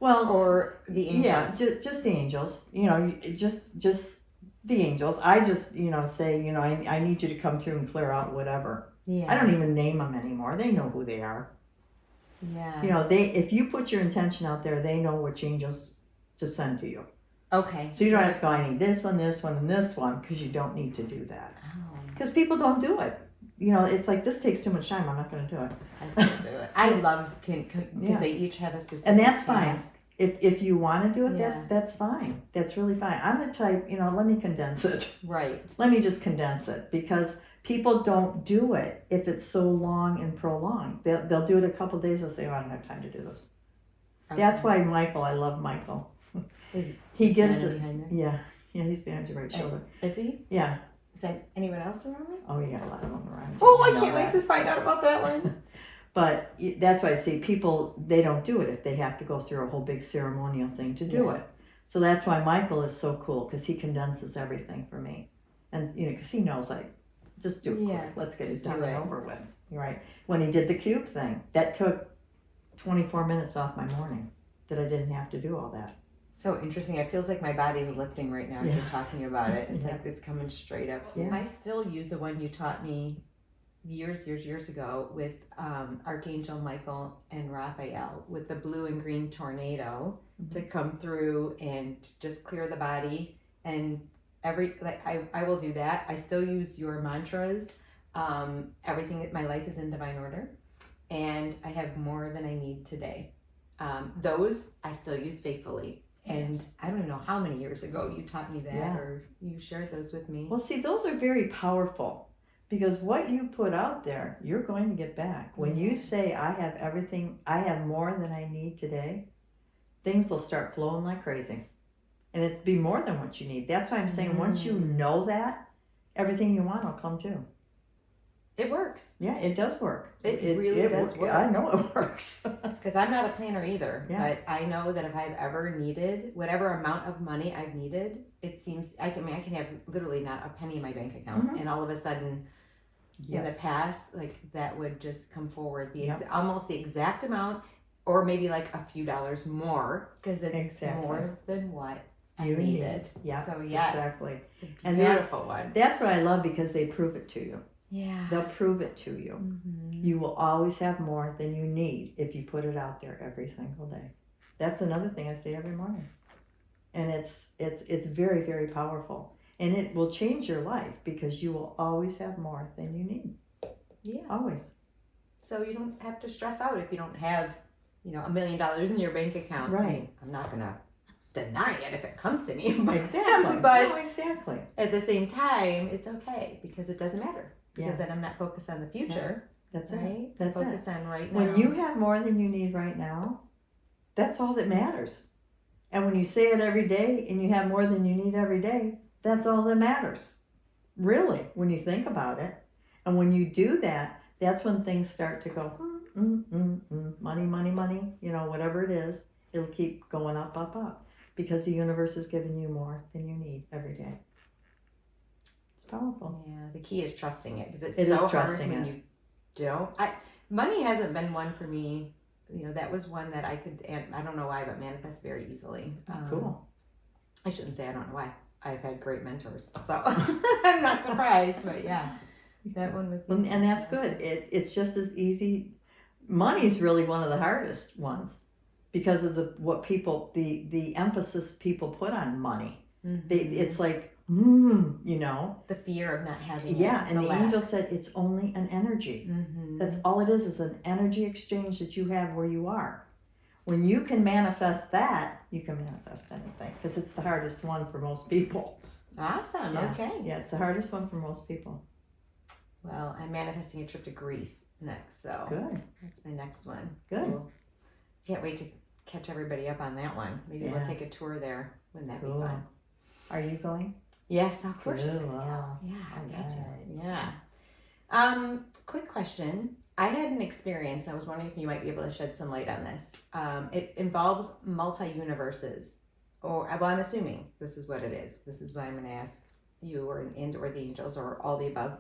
Well, Or the angels. yeah, just the angels. Just the angels. I just, say, I need you to come through and clear out whatever. Yeah. I don't even name them anymore. They know who they are. Yeah. If you put your intention out there, they know which angels to send to you. Okay. So you don't have to go, That I need this one, and this one, because you don't need to do that. Oh, Because people don't do it. It's like, this takes too much time. I'm not going to do it. I still do it. I love because Yeah. they each have a specific And that's fine. task. If you want to do it, Yeah. that's fine. That's really fine. I'm the type, let me condense it. Right. Let me just condense it, because people don't do it if it's so long and prolonged. They'll do it a couple days. They'll say, oh, I don't have time to do this. That's why I love Michael. He gives it. Yeah, he's behind your right shoulder. Is he? Yeah. Is that anyone else around me? Oh, you got a lot of them around you. Oh, I know can't wait that. to find out about that one. But that's why I say people, they don't do it if they have to go through a whole big ceremonial thing to do Yeah. it. So that's why Michael is so cool, because he condenses everything for me. And, because he knows, just do it Yeah, quick. Let's get it just done do and it. over with. Right. When he did the cube thing, that took 24 minutes off my morning that I didn't have to do all that. So interesting. It feels like my body's lifting right now as Yeah. you're talking about it. It's Yeah. like it's coming straight up. Yeah. I still use the one you taught me years ago with Archangel Michael and Raphael with the blue and green tornado to come through and just clear the body. And I will do that. I still use your mantras. Everything, my life is in divine order, and I have more than I need today. Those I still use faithfully. And I don't even know how many years ago you taught me that, Yeah. or you shared those with me. Well, see, those are very powerful, because what you put out there, you're going to get back. When you say, I have everything, I have more than I need today, things will start flowing like crazy. And it'll be more than what you need. That's why I'm saying, once you know that, everything you want will come too. It works. Yeah, it does work. It really does work. I know it works. Because I'm not a planner either. Yeah. But I know that if I've ever needed whatever amount of money I've needed, it seems I can have literally not a penny in my bank account, and all of a sudden, in the past, like that would just come forward almost the exact amount, or maybe like a few dollars more, because it's more than what I needed. Yeah. So yes, exactly. it's a beautiful one. That's what I love, because they prove it to you. Yeah. They'll prove it to you. Mm-hmm. You will always have more than you need if you put it out there every single day. That's another thing I say every morning. And it's very, very powerful. And it will change your life, because you will always have more than you need. Yeah. Always. So you don't have to stress out if you don't have, $1 million in your bank account. Right. I mean, I'm not going to deny it if it comes to me. Exactly. But no, exactly. at the same time, it's okay, because it doesn't matter. Because Yeah. then I'm not focused on the future. That's right? it. That's Focus on right now. When you have more than you need right now, that's all that matters. And when you say it every day and you have more than you need every day, that's all that matters. Really, when you think about it. And when you do that, that's when things start to go, money, money, money, whatever it is, it'll keep going up, up, up. Because the universe is giving you more than you need every day. It's powerful. Yeah, the key is trusting it, because It it's so is hard trusting when it. you don't. Money hasn't been one for me. That was one that I could, and I don't know why, but manifest very easily. Cool. I shouldn't say I don't know why. I've had great mentors, so I'm not surprised. But yeah, that one was easy. And that's good. It's just as easy. Money is really one of the hardest ones, because of the emphasis people put on money. Mm-hmm. It's like you know. The fear of not having Yeah, it. and the lack. angel said it's only an energy. Mm-hmm. That's all it is an energy exchange that you have where you are. When you can manifest that, you can manifest anything, because it's the hardest one for most people. Awesome. Yeah. Okay. Yeah, it's the hardest one for most people. Well, I'm manifesting a trip to Greece next, so Good. that's my next one. Good. So can't wait to catch everybody up on that one. Maybe we'll take a tour there. Wouldn't that be fun? Are you going? Yes, of course. Cool. Wow. Yeah, I got Okay. you. Yeah. Quick question. I had an experience, and I was wondering if you might be able to shed some light on this. It involves multi-universes, or well, I'm assuming this is what it is. This is what I'm going to ask you, or the angels, or all the above.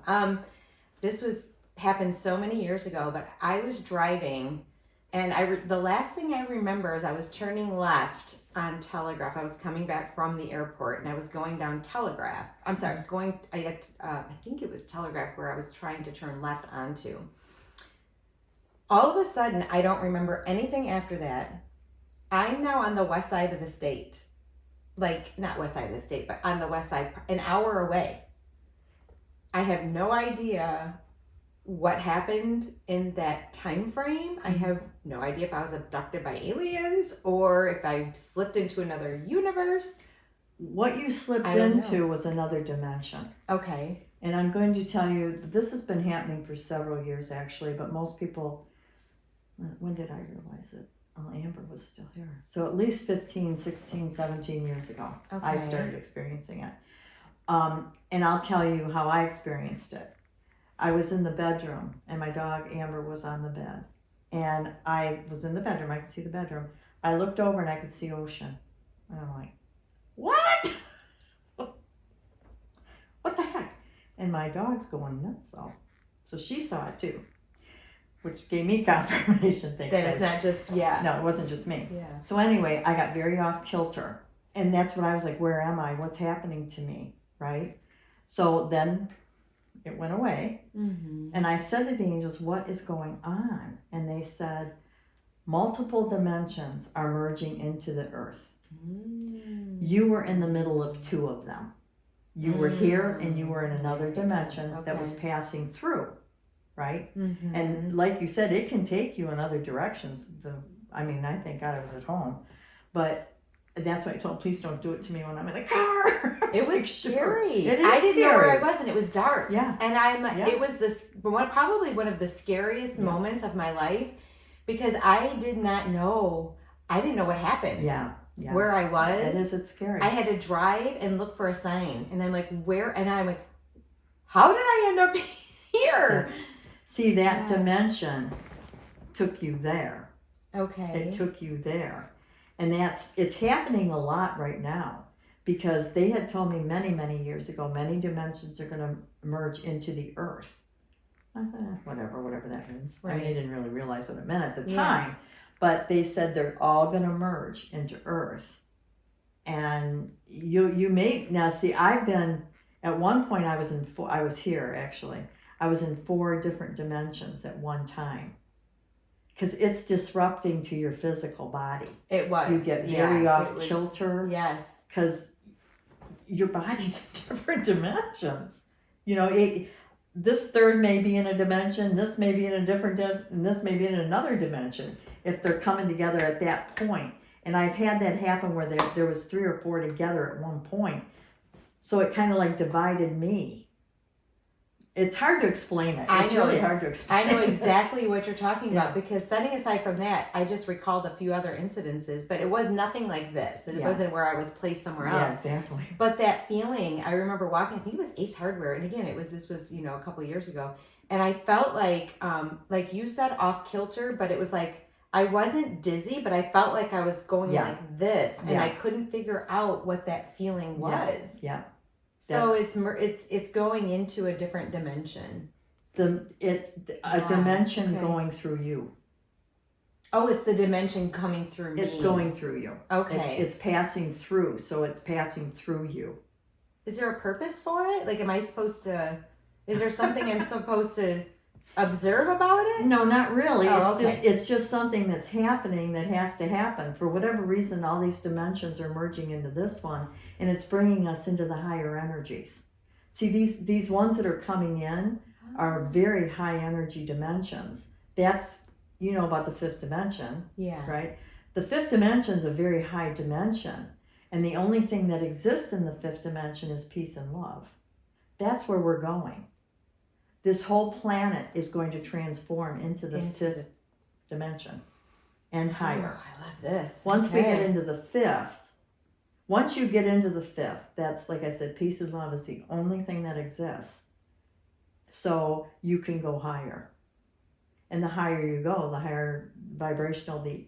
This happened so many years ago, but I was driving, and the last thing I remember is I was turning left on Telegraph. I was coming back from the airport, and I was going down Telegraph. I'm sorry, I think it was Telegraph where I was trying to turn left onto. All of a sudden, I don't remember anything after that. I'm now on the west side of the state. Like, not west side of the state, but on the west side, an hour away. I have no idea what happened in that time frame. I have no idea if I was abducted by aliens or if I slipped into another universe. What you slipped into was another dimension. Okay. And I'm going to tell you, this has been happening for several years actually, but most people, when did I realize it? Oh, Amber was still here. So at least 15, 16, 17 years ago, I started experiencing it. And I'll tell you how I experienced it. I was in the bedroom, and my dog Amber was on the bed. And I was in the bedroom. I could see the bedroom. I looked over, and I could see ocean. And I'm like, what? What the heck? And my dog's going nuts, so she saw it too, which gave me confirmation. That it's not just, No, it wasn't just me. Yeah. So anyway, I got very off kilter. And that's when I was like, where am I? What's happening to me? Right? So then it went away. Mm-hmm. And I said to the angels, what is going on? And they said, multiple dimensions are merging into the earth. Mm. You were in the middle of two of them. You were here and you were in another dimension that was passing through. Right? Mm-hmm. And like you said, it can take you in other directions. I think God, I was at home. But that's why I told, please don't do it to me when I'm in the car. It was scary. It is I didn't know where I scary. was, and it was dark. Yeah. And it was probably one of the scariest moments of my life, because I didn't know what happened. Yeah. Where I was. It's scary. I had to drive and look for a sign, and I'm like, where? And I'm like, how did I end up here? See, that dimension took you there. Okay. It took you there. And it's happening a lot right now, because they had told me many, many years ago, many dimensions are going to merge into the earth. Whatever that means. Right. I mean, I didn't really realize what it meant at the time, but they said they're all going to merge into earth. And you may, now see, I've been, at one point I was here actually. I was in 4 different dimensions at one time, because it's disrupting to your physical body. It was. You get very off kilter. Yes. Because your body's in different dimensions. You know, this third may be in a dimension, this may be in a different, and this may be in another dimension if they're coming together at that point. And I've had that happen where there was 3 or 4 together at one point. So it kind of like divided me. It's hard to explain it. It's really hard to explain. I know exactly what you're talking about, because setting aside from that, I just recalled a few other incidences, but it was nothing like this. It wasn't where I was placed somewhere else. Yeah, exactly. But that feeling, I remember walking, I think it was Ace Hardware, and again, this was a couple of years ago, and I felt like you said, off kilter, but it was like, I wasn't dizzy, but I felt like I was going like this, and I couldn't figure out what that feeling was. Yeah. So it's going into a different dimension. It's a dimension going through you. Oh, it's the dimension coming through me. It's going through you. Okay. It's passing through, so it's passing through you. Is there a purpose for it? Like, is there something I'm supposed to observe about it? No, not really. Oh, It's just something that's happening that has to happen. For whatever reason, all these dimensions are merging into this one, and it's bringing us into the higher energies. See, these ones that are coming in are very high energy dimensions. That's, you know about the fifth dimension, Yeah. right? The fifth dimension is a very high dimension, and the only thing that exists in the fifth dimension is peace and love. That's where we're going. This whole planet is going to transform into the fifth dimension and higher. Oh, I love this. Once we get into the fifth, once you get into the fifth, that's, like I said, peace and love is the only thing that exists. So you can go higher. And the higher you go, the higher vibrational the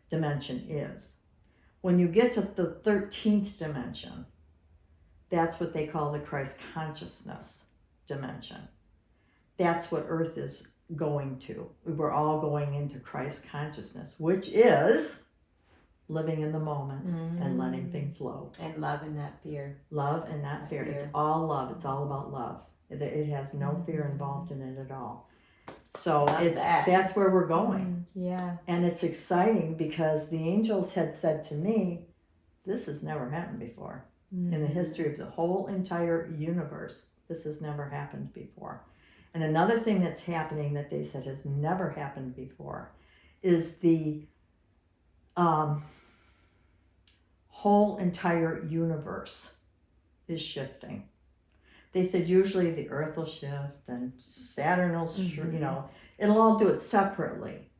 dimension is. When you get to the 13th dimension, that's what they call the Christ consciousness dimension. That's what Earth is going to. We're all going into Christ consciousness, which is living in the moment and letting things flow. And love and not fear. Love and not fear. It's all love. It's all about love. It has no fear involved in it at all. So that's where we're going. Yeah. And it's exciting because the angels had said to me, this has never happened before. In the history of the whole entire universe, this has never happened before. And another thing that's happening that they said has never happened before is the whole entire universe is shifting. They said usually the Earth will shift and Saturn will, you know, it'll all do it separately.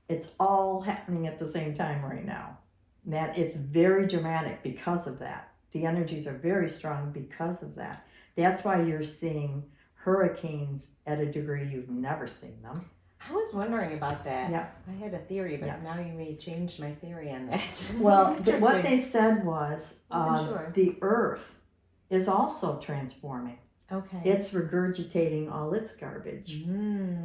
It's all happening at the same time right now. And that it's very dramatic because of that. The energies are very strong because of that. That's why you're seeing hurricanes at a degree you've never seen them. I was wondering about that. Yeah. I had a theory, but now you may change my theory on that. Well, what they said was sure. the Earth is also transforming. Okay. It's regurgitating all its garbage.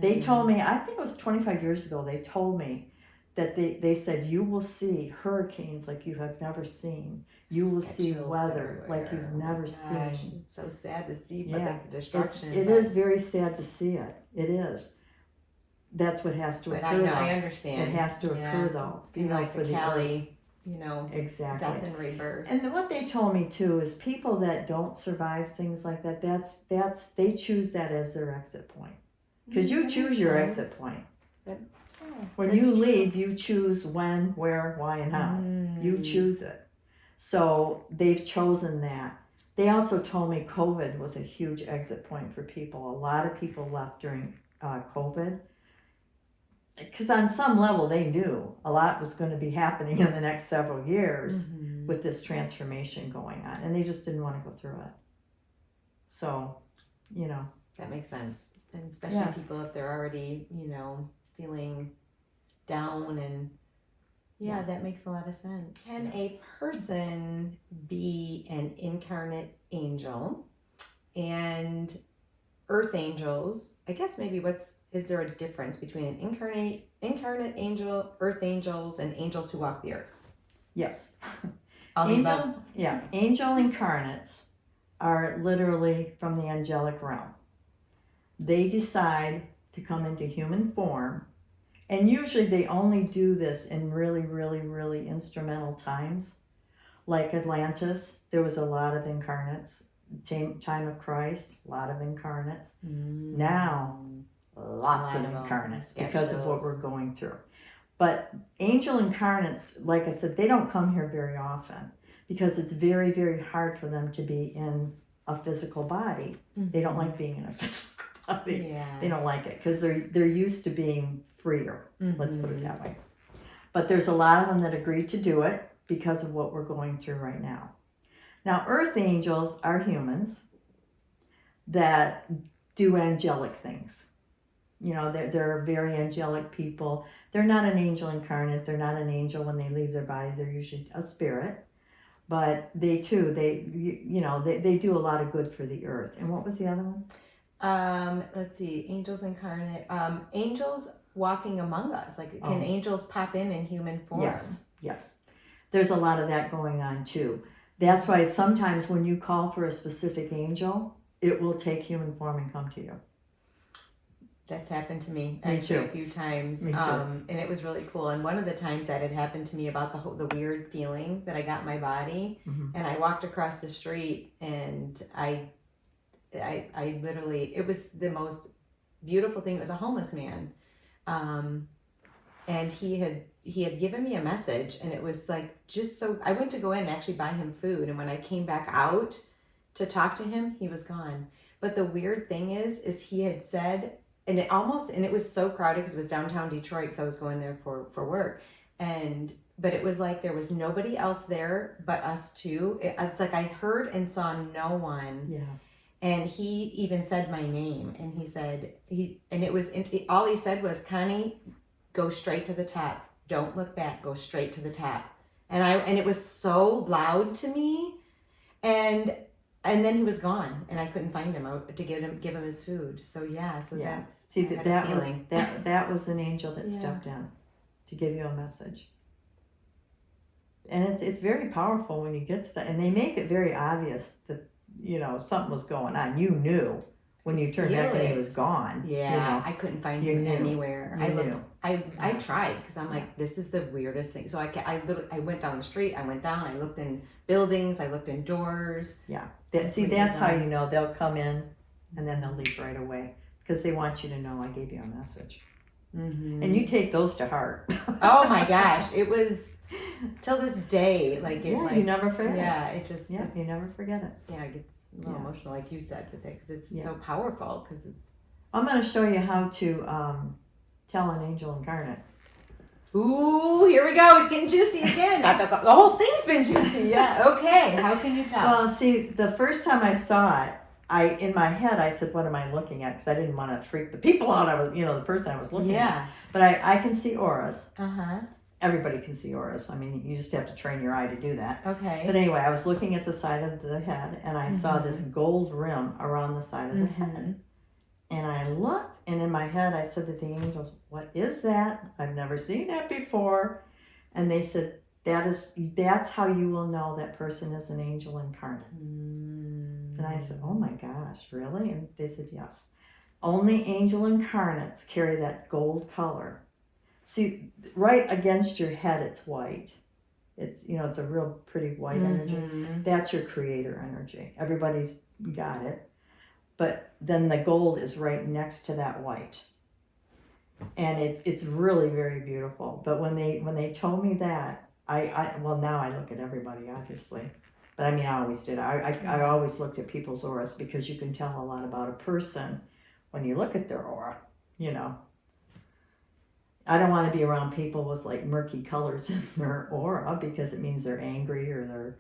They told me, I think it was 25 years ago, they told me that they said, you will see hurricanes like you have never seen. You will see weather like you've never seen. It's so sad to see, but like the destruction. It is very sad to see it. It is. That's what has to occur. But I understand. It has to occur though. It's kind of like the Cali, exactly. death and rebirth. And what they told me too is people that don't survive things like that, that's they choose that as their exit point. Because you choose your exit point. When you leave, you choose when, where, why, and how. You choose it. So they've chosen that. They also told me COVID was a huge exit point for people. A lot of people left during COVID. Because on some level they knew a lot was going to be happening in the next several years with this transformation going on. And they just didn't want to go through it. So, That makes sense. And especially people if they're already, feeling down and that makes a lot of sense. Can a person be an incarnate angel and earth angels? I guess maybe is there a difference between an incarnate angel, earth angels, and angels who walk the earth? Yes. Angel incarnates are literally from the angelic realm. They decide to come into human form, and usually they only do this in really, really, really instrumental times. Like Atlantis, there was a lot of incarnates. Time of Christ, a lot of incarnates. Now, lots of incarnates because of what we're going through. But angel incarnates, like I said, they don't come here very often because it's very, very hard for them to be in a physical body. They don't like being in a physical body. Yeah. They don't like it because they're used to being freer. Let's put it that way. But there's a lot of them that agree to do it because of what we're going through right now. Now, earth angels are humans that do angelic things. They're very angelic people. They're not an angel incarnate. They're not an angel when they leave their body. They're usually a spirit. But they too, they do a lot of good for the earth. And what was the other one? Let's see. Angels incarnate. Angels walking among us. Can angels pop in human form? Yes. There's a lot of that going on too. That's why sometimes when you call for a specific angel, it will take human form and come to you. That's happened to me Me actually too. a few times. Me too. And it was really cool. And one of the times that had happened to me about the weird feeling that I got in my body, and I walked across the street, and I literally, it was the most beautiful thing. It was a homeless man, and he had given me a message, and it was like, just so I went to go in and actually buy him food, and when I came back out to talk to him, he was gone. But the weird thing is he had said, and it was so crowded because it was downtown Detroit, because I was going there for work, but it was like there was nobody else there but us two. It's like I heard and saw no one. Yeah. And he even said my name, and he said all he said was, Connie, go straight to the top. Don't look back. Go straight to the top. And it was so loud to me, and then he was gone, and I couldn't find him out to give him his food. So that's, see, that was an angel that stepped in to give you a message. And it's very powerful when you get stuff, and they make it very obvious that, you know, something was going on. You knew when you turned back and he was gone. Yeah, you know, I couldn't find him anywhere. I tried, because I'm like, this is the weirdest thing. So I went down the street, I went down, I looked in buildings, I looked in doors. Yeah, that's how you know they'll come in, and then they'll leave right away, because they want you to know I gave you a message. Mm-hmm. And you take those to heart. Oh my gosh, it was till this day, like it. You never forget. Yeah, it just. Yeah, you never forget it. Yeah, it gets a little emotional, like you said, with it, because it's so powerful. Because it's. I'm going to show you how to tell an angel incarnate. Ooh, here we go. It's getting juicy again. I thought the whole thing's been juicy. Yeah. Okay. How can you tell? Well, see, the first time I saw it, in my head, I said, what am I looking at? Because I didn't want to freak the people out. The person I was looking at. But I can see auras. Uh-huh. Everybody can see auras. I mean, you just have to train your eye to do that. Okay. But anyway, I was looking at the side of the head, and I saw this gold rim around the side of the head. And I looked, and in my head, I said to the angels, what is that? I've never seen that before. And they said, that's how you will know that person is an angel incarnate. And I said, oh my gosh, really? And they said, yes. Only angel incarnates carry that gold color. See, right against your head, it's white. It's, it's a real pretty white energy. That's your creator energy. Everybody's got it. But then the gold is right next to that white. And it's really very beautiful. But when they told me that, now I look at everybody, obviously. But I mean, I always did. I always looked at people's auras, because you can tell a lot about a person when you look at their aura, I don't want to be around people with like murky colors in their aura, because it means they're angry or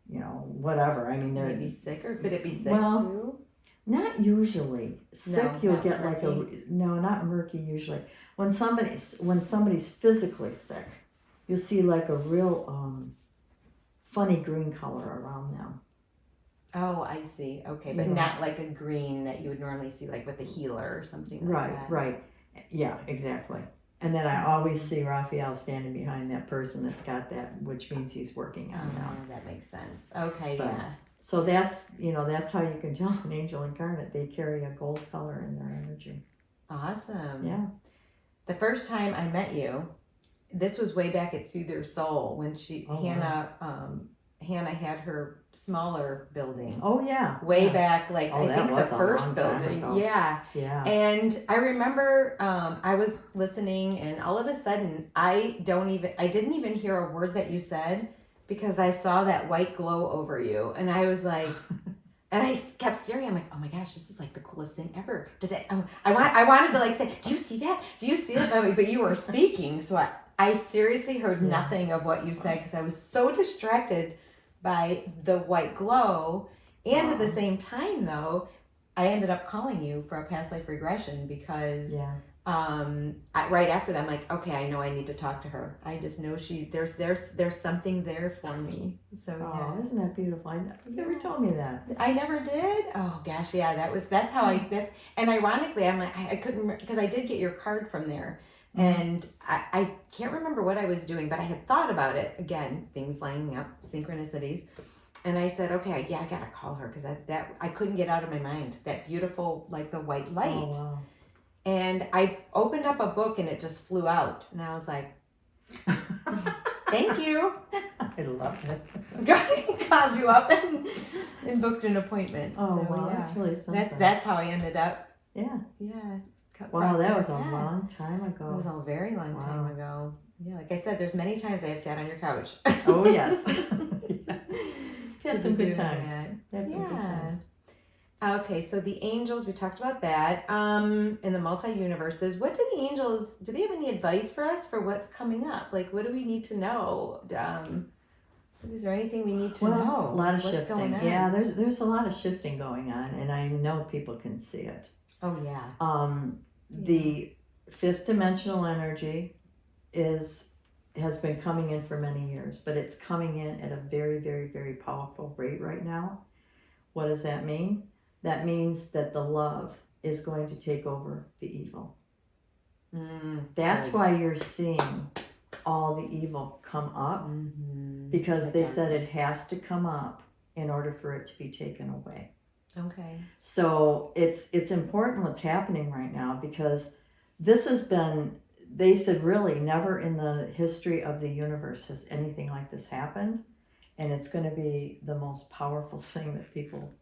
they're, whatever. I mean, they're maybe sick, or could it be sick too? Not usually. Sick, you'll get murky. like not murky usually. When somebody's physically sick, you'll see like a real funny green color around them. Oh, I see. Okay, but not like a green that you would normally see like with a healer or something like that. Right. Yeah, exactly. And then I always see Raphael standing behind that person that's got that, which means he's working on them. That makes sense. Okay, So that's how you can tell an angel incarnate. They carry a gold color in their energy. Awesome. Yeah. The first time I met you, this was way back at Soothe Your Soul, when Hannah had her smaller building. Oh yeah. Way back, like I think the first building. Yeah. Yeah. And I remember I was listening, and all of a sudden I didn't even hear a word that you said, because I saw that white glow over you, and I was like, and I kept staring. I'm like, oh my gosh, this is like the coolest thing ever. Does it? I wanted to like say, do you see that? Do you see that? But you were speaking, so I seriously heard nothing of what you said, because I was so distracted by the white glow. And at the same time, though, I ended up calling you for a past life regression, because right after that, I'm like, okay, I know I need to talk to her. I just know there's something there for me. So isn't that beautiful? You never told me that. I never did. Oh gosh, yeah, that's how and ironically, I'm like, I couldn't, because I did get your card from there. And I can't remember what I was doing, but I had thought about it. Again, things lining up, synchronicities. And I said, okay, I got to call her, because that I couldn't get out of my mind. That beautiful, like the white light. Oh, wow. And I opened up a book and it just flew out. And I was like, thank you. I love it. Called you up and booked an appointment. Oh, so, wow, yeah. that's really something. That's how I ended up. Yeah. Yeah. Wow, that was a Yeah. long time ago. It was a very long time ago. Yeah, like I said, there's many times I have sat on your couch. Oh, yes. Had some good doing times. that. Had some good times. Okay, so the angels, we talked about that. In the multi-universes, what do the angels, do they have any advice for us for what's coming up? Like, what do we need to know? Is there anything we need to know? A lot of what's shifting. going on? Yeah, there's a lot of shifting going on, and I know people can see it. Oh, yeah. The fifth dimensional energy has been coming in for many years, but it's coming in at a very, very, very powerful rate right now. What does that mean? That means that the love is going to take over the evil. That's why you're seeing all the evil come up, because they said it has to come up in order for it to be taken away. Okay. So it's important what's happening right now, because this has been, they said really never in the history of the universe has anything like this happened. And it's going to be the most powerful thing that people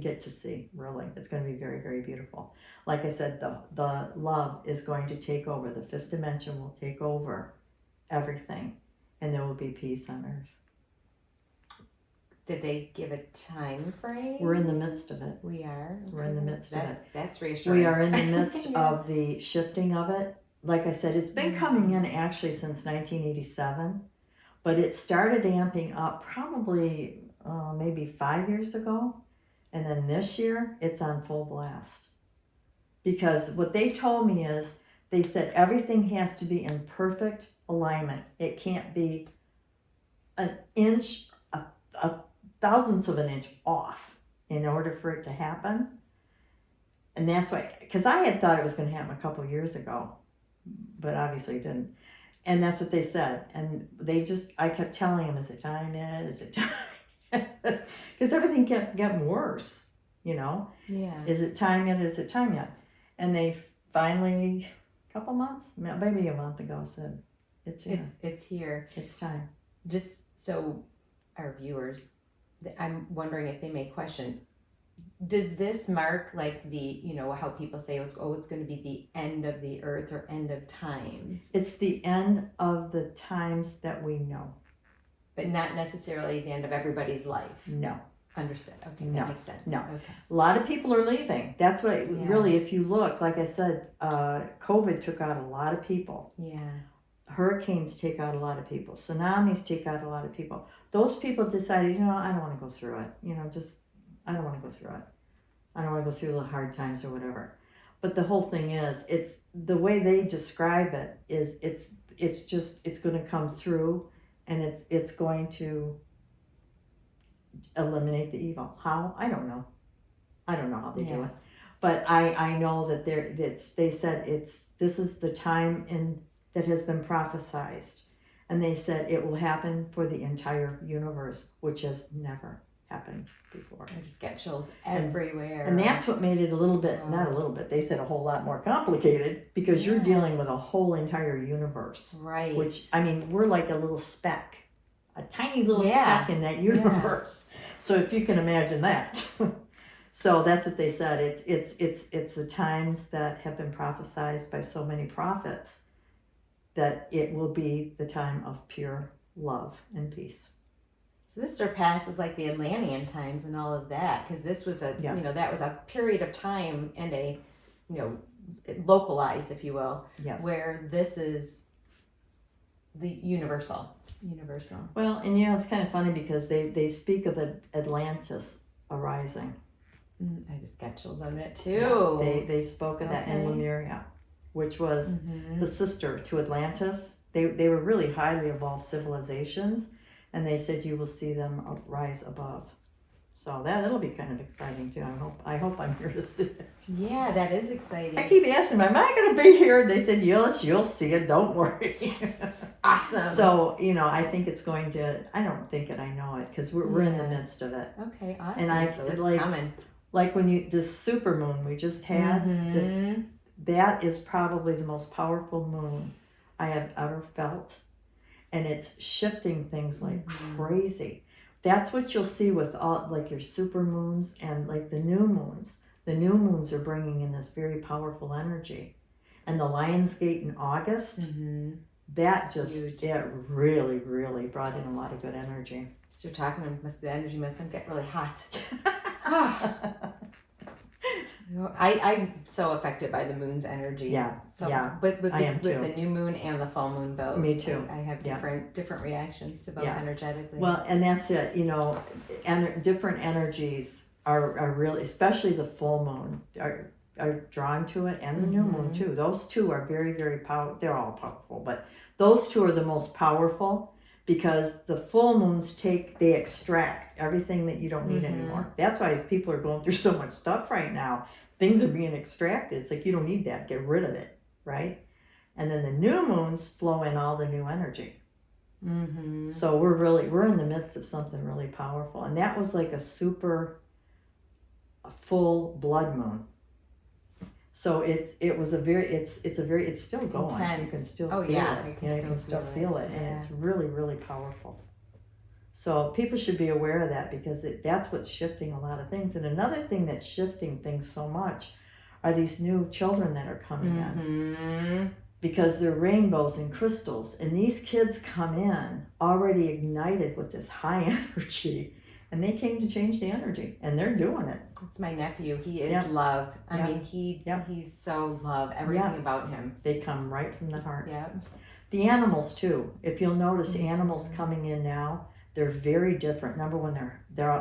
get to see, really. It's going to be very, very beautiful. Like I said, the love is going to take over. The fifth dimension will take over everything. And there will be peace on earth. Did they give a time frame? We're in the midst of it. We are. We're in the midst of it. That's reassuring. We are in the midst of the shifting of it. Like I said, it's been coming in actually since 1987, but it started amping up probably maybe 5 years ago. And then this year, it's on full blast. Because what they told me is, they said everything has to be in perfect alignment. It can't be an inch, a thousandth of an inch off in order for it to happen. And that's why, because I had thought it was going to happen a couple of years ago, but obviously it didn't. And that's what they said. And I kept telling them, is it time yet? Is it time? Because everything kept getting worse, you know? Yeah. Is it time yet? Is it time yet? And they finally, a couple months, maybe a month ago, said, it's here. It's here. It's time. Just so our viewers, I'm wondering if they may question, does this mark like the, how people say, it's going to be the end of the earth or end of times? It's the end of the times that we know. But not necessarily the end of everybody's life. No. Understood. Okay, No. that makes sense. No. Okay. A lot of people are leaving. That's what, really, if you look, like I said, COVID took out a lot of people. Yeah. Hurricanes take out a lot of people. Tsunamis take out a lot of people. Those people decided, I don't want to go through it. I don't want to go through it. I don't want to go through the hard times or whatever. But the whole thing is, it's the way they describe it is it's going to come through, and it's going to eliminate the evil. How? I don't know. I don't know how they do it. But I know that they said this is the time that has been prophesized. And they said it will happen for the entire universe, which has never happened before. I just get chills everywhere. And that's what made it a little bit, not a little bit, they said a whole lot more complicated, because you're dealing with a whole entire universe. Right. Which, we're like a little speck, a tiny little speck in that universe. So if you can imagine that. So that's what they said. It's the times that have been prophesized by so many prophets, that it will be the time of pure love and peace. So this surpasses like the Atlantean times and all of that, because this was that was a period of time and a, localized, if you will, where this is the universal. Well, and it's kind of funny because they speak of Atlantis arising. I just got chills on that too. Yeah, they spoke of that in Lemuria, which was the sister to Atlantis. They were really highly evolved civilizations, and they said you will see them rise above. So that'll be kind of exciting too. I hope I'm here to see it. Yeah, that is exciting. I keep asking them, am I going to be here? And they said, yes, you'll see it. Don't worry. Yes, awesome. So, I think it's going to, I don't think it, I know it, because we're in the midst of it. Okay, awesome. And so it's coming. Like when this supermoon we just had, that is probably the most powerful moon I have ever felt. And it's shifting things like crazy. That's what you'll see with all like your super moons and like the new moons. The new moons are bringing in this very powerful energy. And the Lion's Gate in August, that just, it really, really brought in a lot of good energy. So you're talking, the energy must get really hot. I'm so affected by the moon's energy. Yeah, so, yeah. With I am with too. the new moon and the full moon both. Me too. I have different reactions to both energetically. Well, and that's it. You know, different energies are really, especially the full moon, are drawn to it, and the new moon too. Those two are very, very powerful. They're all powerful, but those two are the most powerful because the full moons they extract everything that you don't need anymore. That's why people are going through so much stuff right now. Things are being extracted. It's like, you don't need that. Get rid of it, right? And then the new moons flow in all the new energy. So we're in the midst of something really powerful. And that was like a full blood moon. So it's still going. Intense. You can still feel it. You can still feel it. And it's really, really powerful. So people should be aware of that because that's what's shifting a lot of things. And another thing that's shifting things so much are these new children that are coming in. Because they're rainbows and crystals. And these kids come in already ignited with this high energy. And they came to change the energy. And they're doing it. It's my nephew. He is love. I mean, he's so love. Everything about him. They come right from the heart. Yeah. The animals too. If you'll notice, animals coming in now, they're very different. Number one,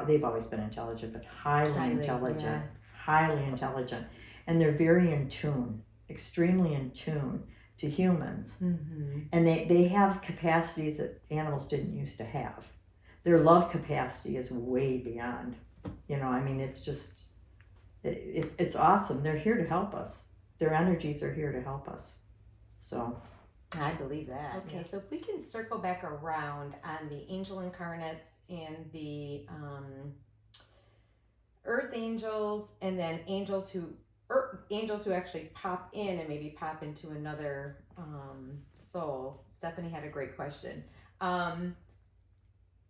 they've always been intelligent, but highly intelligent. Highly intelligent. And they're very in tune, extremely in tune to humans. And they have capacities that animals didn't used to have. Their love capacity is way beyond. You know, I mean, it's just, it's awesome. They're here to help us. Their energies are here to help us. So I believe that. Okay, so if we can circle back around on the angel incarnates and the earth angels, and then angels who actually pop in and maybe pop into another soul. Stephanie had a great question.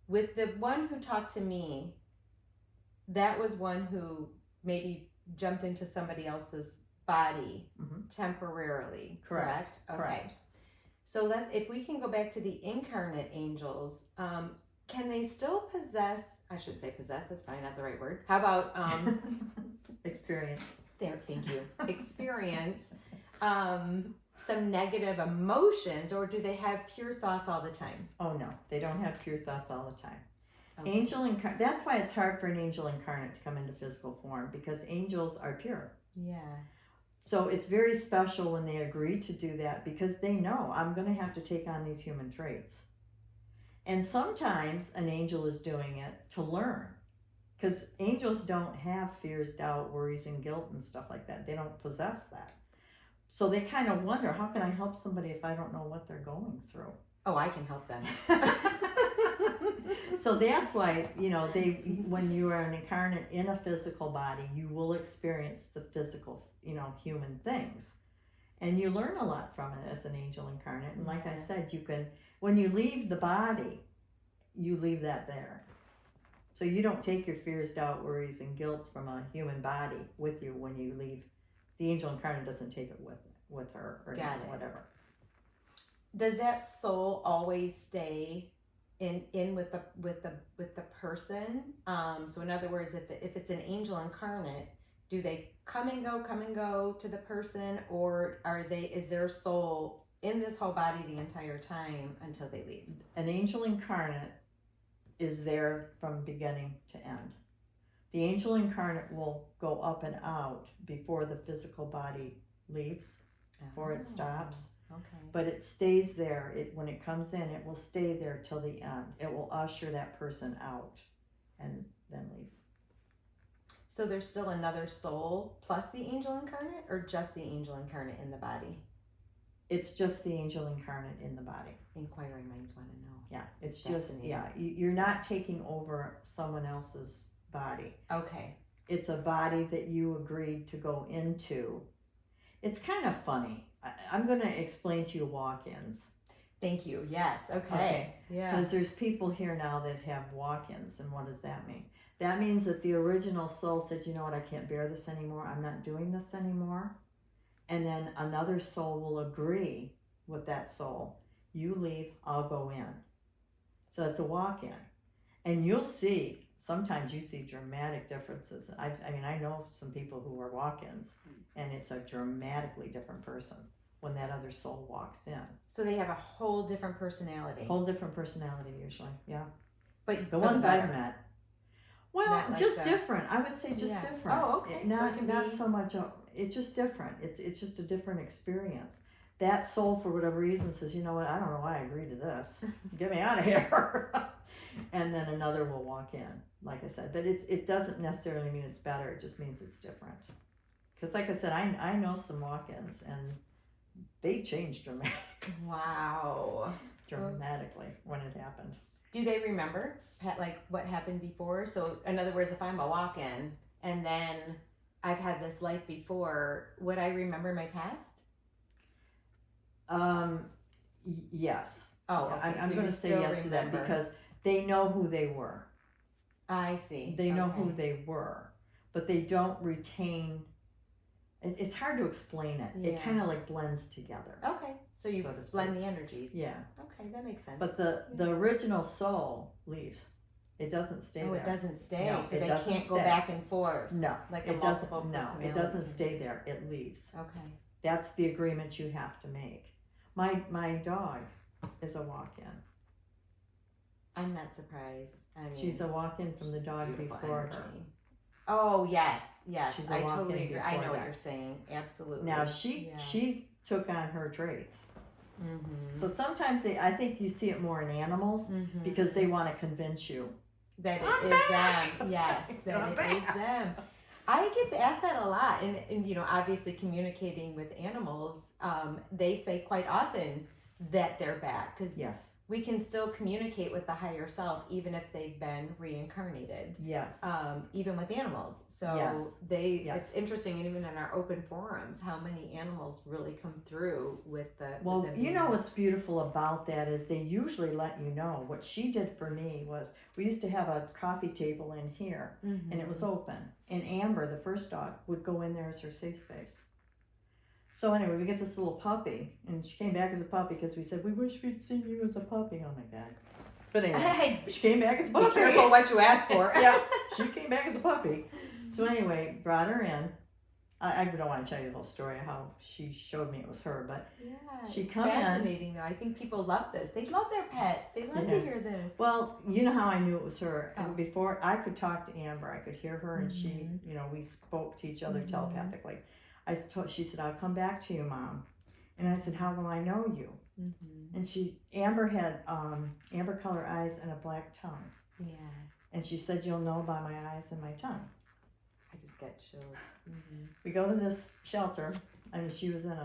With the one who talked to me, that was one who maybe jumped into somebody else's body temporarily. Correct? Okay. Correct. So if we can go back to the incarnate angels, can they still possess, I shouldn't say possess, that's probably not the right word. How about experience. There, thank you. Experience some negative emotions, or do they have pure thoughts all the time? Oh no, they don't have pure thoughts all the time. Okay. That's why it's hard for an angel incarnate to come into physical form, because angels are pure. Yeah. So it's very special when they agree to do that, because they know I'm going to have to take on these human traits. And sometimes an angel is doing it to learn, because angels don't have fears, doubt, worries, and guilt and stuff like that. They don't possess that. So they kind of wonder, how can I help somebody if I don't know what they're going through? Oh, I can help them. So that's why, when you are an incarnate in a physical body, you will experience the physical, human things. And you learn a lot from it as an angel incarnate. And like I said, when you leave the body, you leave that there. So you don't take your fears, doubt, worries, and guilts from a human body with you when you leave. The angel incarnate doesn't take it with her or whatever. Does that soul always stay in with the person? So in other words, if it's an angel incarnate, do they come and go to the person, or is their soul in this whole body the entire time until they leave? An angel incarnate is there from beginning to end. The angel incarnate will go up and out before the physical body leaves, or it stops. Okay. But it stays there. When it comes in, it will stay there till the end. It will usher that person out and then leave. So there's still another soul plus the angel incarnate, or just the angel incarnate in the body? It's just the angel incarnate in the body. Inquiring minds want to know. Yeah, it's just, you're not taking over someone else's body. Okay. It's a body that you agreed to go into. It's kind of funny. I'm going to explain to you walk-ins. Thank you. Yes. Okay. Yeah. Because there's people here now that have walk-ins, and what does that mean? That means that the original soul said, you know what, I can't bear this anymore. I'm not doing this anymore. And then another soul will agree with that soul. You leave, I'll go in. So it's a walk-in. And you'll see, sometimes you see dramatic differences. I mean, I know some people who are walk-ins, and it's a dramatically different person when that other soul walks in. So they have a whole different personality. Whole different personality usually, yeah. But the ones I've met. Well, like just that. different. I would say just different. Oh, okay. Not so much. It's just different. It's just a different experience. That soul, for whatever reason, says, you know what? I don't know why I agreed to this. Get me out of here. And then another will walk in, like I said. But it doesn't necessarily mean it's better. It just means it's different. Because, like I said, I know some walk-ins, and they changed dramatically. Wow. Dramatically when it happened. Do they remember like what happened before? So in other words, if I'm a walk-in and then I've had this life before, would I remember my past? Yes. Oh, okay. I'm going to say yes to that because they know who they were. I see. They know who they were, but they don't retain. It's hard to explain it. Yeah. It kind of like blends together. Okay, so you blend the energies. Yeah. Okay, that makes sense. But the original soul leaves. It doesn't stay there. Oh, it doesn't stay. No, so they can't go back and forth. No, like a multiple personality. No, it doesn't stay there. It leaves. Okay. That's the agreement you have to make. My dog is a walk-in. I'm not surprised. I mean, she's a walk-in from the dog before energy. her. Oh yes, She's I totally agree. I know that. what you're saying. Absolutely. Now she took on her traits. Mm-hmm. So sometimes I think you see it more in animals because they want to convince you that it is them. Yes, that it is them. I get asked that a lot, and you know, obviously communicating with animals, they say quite often that they're back because we can still communicate with the higher self even if they've been reincarnated. Yes. Even with animals. So it's interesting, and even in our open forums, how many animals really come through with the. Well, with you know what's beautiful about that is they usually let you know. What she did for me was we used to have a coffee table in here, and it was open. And Amber, the first dog, would go in there as her safe space. So anyway, we get this little puppy, and she came back as a puppy because we said, we wish we'd seen you as a puppy. Oh my God. But anyway, she came back as a puppy. Be careful what you ask for. Yeah, she came back as a puppy. So anyway, brought her in. I don't want to tell you the whole story of how she showed me it was her, but she come in. It's fascinating though. I think people love this. They love their pets. They love to hear this. Well, you know how I knew it was her? Before I could talk to Amber, I could hear her, and she, you know, we spoke to each other telepathically. She said, I'll come back to you, Mom. And I said, how will I know you? And Amber had amber color eyes and a black tongue. Yeah. And she said, you'll know by my eyes and my tongue. I just got chills. We go to this shelter. I mean, she was in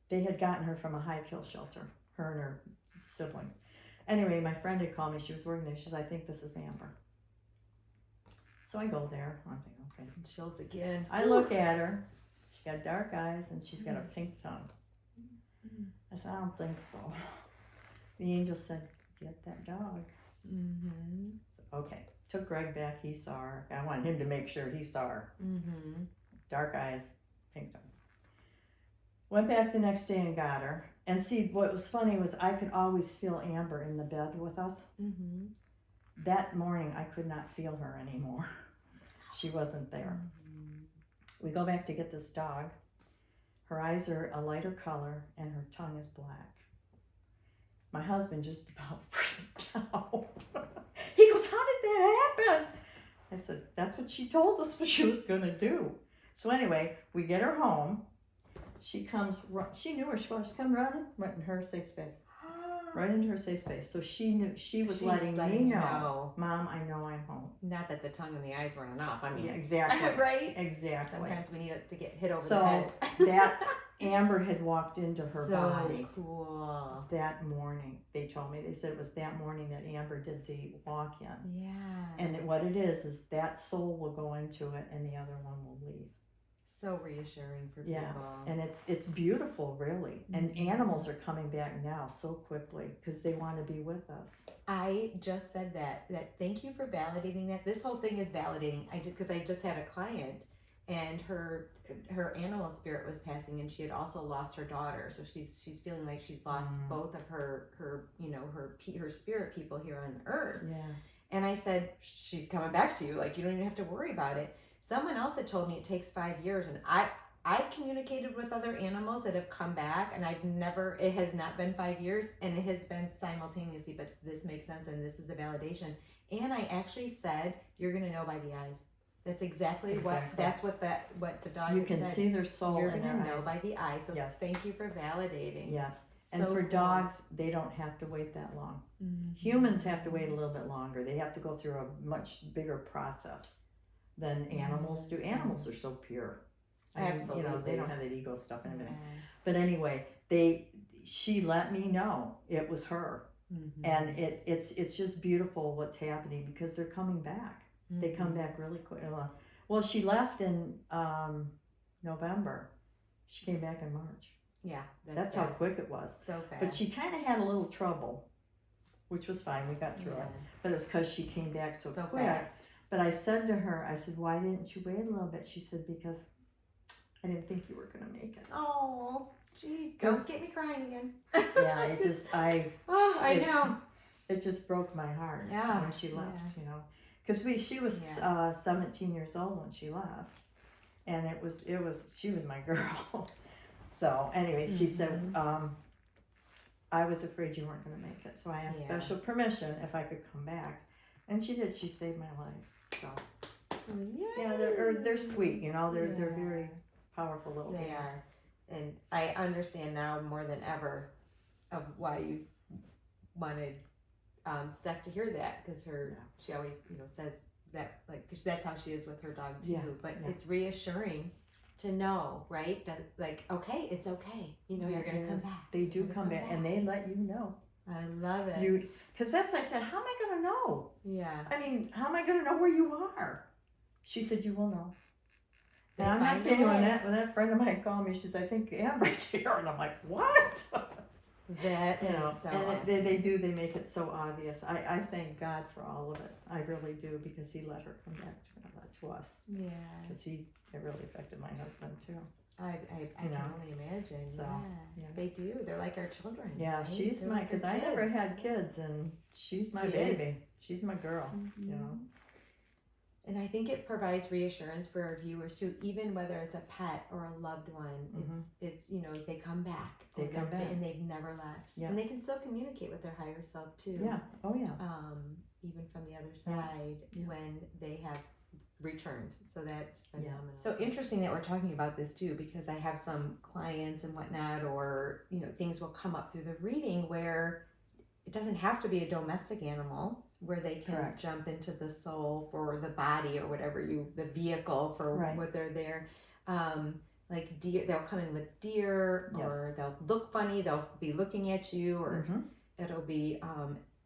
they had gotten her from a high kill shelter, her and her siblings. Anyway, my friend had called me. She was working there. She said, I think this is Amber. So I go there. I'm thinking, okay. Chills again. I look at her. She's got dark eyes and she's got a pink tongue. I said, I don't think so. The angel said, get that dog. So, okay. Took Greg back. He saw her. I wanted him to make sure he saw her. Dark eyes, pink tongue. Went back the next day and got her. And see, what was funny was I could always feel Amber in the bed with us. That morning, I could not feel her anymore. She wasn't there. We go back to get this dog. Her eyes are a lighter color and her tongue is black. My husband just about freaked out. He goes, how did that happen? I said, that's what she told us what she was going to do. So anyway, we get her home. She comes, she knew where she was. She come running right in her safe space. Right into her safe space. So she knew, she was letting me know, Mom, I know I'm home. Not that the tongue and the eyes weren't enough. I mean, yeah, exactly. Right? Exactly. Sometimes we need to get hit over the head. So that Amber had walked into her body. So cool. That morning, they told me, they said it was that morning that Amber did the walk-in. Yeah. And what it is that soul will go into it and the other one will leave. so reassuring for Yeah, people. and it's beautiful, really. And animals are coming back now so quickly because they want to be with us. I just said that thank you for validating that. This whole thing is validating. Because I just had a client, and her animal spirit was passing, and she had also lost her daughter. So she's feeling like she's lost both of her spirit people here on Earth. Yeah. And I said, she's coming back to you. Like, you don't even have to worry about it. Someone else had told me it takes 5 years, and I've communicated with other animals that have come back, and it has not been 5 years, and it has been simultaneously, but this makes sense, and this is the validation. And I actually said, you're going to know by the eyes. That's exactly. what the dog You can said. see their soul You're in going their to know eyes. by the eyes. So Yes. Thank you for validating. Yes. So And for cool. dogs, they don't have to wait that long. Mm-hmm. Humans have to wait a little bit longer. They have to go through a much bigger process than animals do. Animals are so pure. Absolutely. They don't have that ego stuff and everything. Yeah. But anyway, she let me know it was her. Mm-hmm. And it's just beautiful what's happening because they're coming back. Mm-hmm. They come back really quick. Well, she left in November. She came back in March. Yeah. That's how quick it was. So fast. But she kind of had a little trouble, which was fine. We got through it. But it was because she came back so quick. Fast. But I said to her, I said, why didn't you wait a little bit? She said, because I didn't think you were going to make it. Oh, jeez. Don't get me crying again. Yeah, I know. It just broke my heart when she left, Because she was 17 years old when she left. And she was my girl. So anyway, she said, I was afraid you weren't going to make it. So I asked special permission if I could come back. And she did. She saved my life. So they're sweet, they're very powerful little They beings. are. And I understand now more than ever of why you wanted Steph to hear that, because she always says that, like, 'cause that's how she is with her dog too. But it's reassuring to know, right? Okay, it's okay. You're gonna come back. They do come back, and they let you know. I love it. Because that's what I said. How am I going to know? Yeah. I mean, how am I going to know where you are? She said, you will know. And I'm not find kidding. a way. When that friend of mine called me, she said, I think Amber's here. And I'm like, what? That is so awesome. They make it so obvious. I thank God for all of it. I really do, because he let her come back to us. Yeah. Because it really affected my husband too. I can only imagine. So, yeah. They do. They're like our children. Yeah, right? she's They're my, like our because I never kids. had kids, and she's my She baby. is. She's my girl, And I think it provides reassurance for our viewers too, even whether it's a pet or a loved one. It's they come back. They come back. And they've never left. Yeah. And they can still communicate with their higher self too. Yeah. Oh yeah. Even from the other side when they have returned. So that's phenomenal. Yeah. So interesting that we're talking about this too, because I have some clients and whatnot, or things will come up through the reading where it doesn't have to be a domestic animal, where they can jump into the soul for the body or whatever the vehicle for what they're there. Like deer, they'll come in with deer, or they'll look funny, they'll be looking at you, or it'll be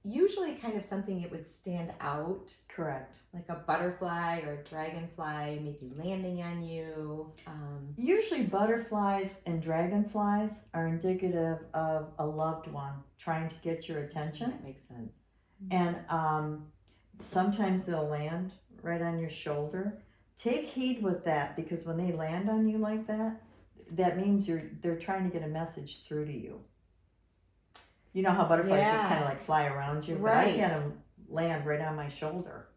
usually kind of something that would stand out. Correct. Like a butterfly or a dragonfly maybe landing on you. Usually butterflies and dragonflies are indicative of a loved one trying to get your attention. That makes sense. And sometimes they'll land right on your shoulder. Take heed with that, because when they land on you like that, that means they're trying to get a message through to you. You know how butterflies just kind of like fly around you? But I had them land right on my shoulder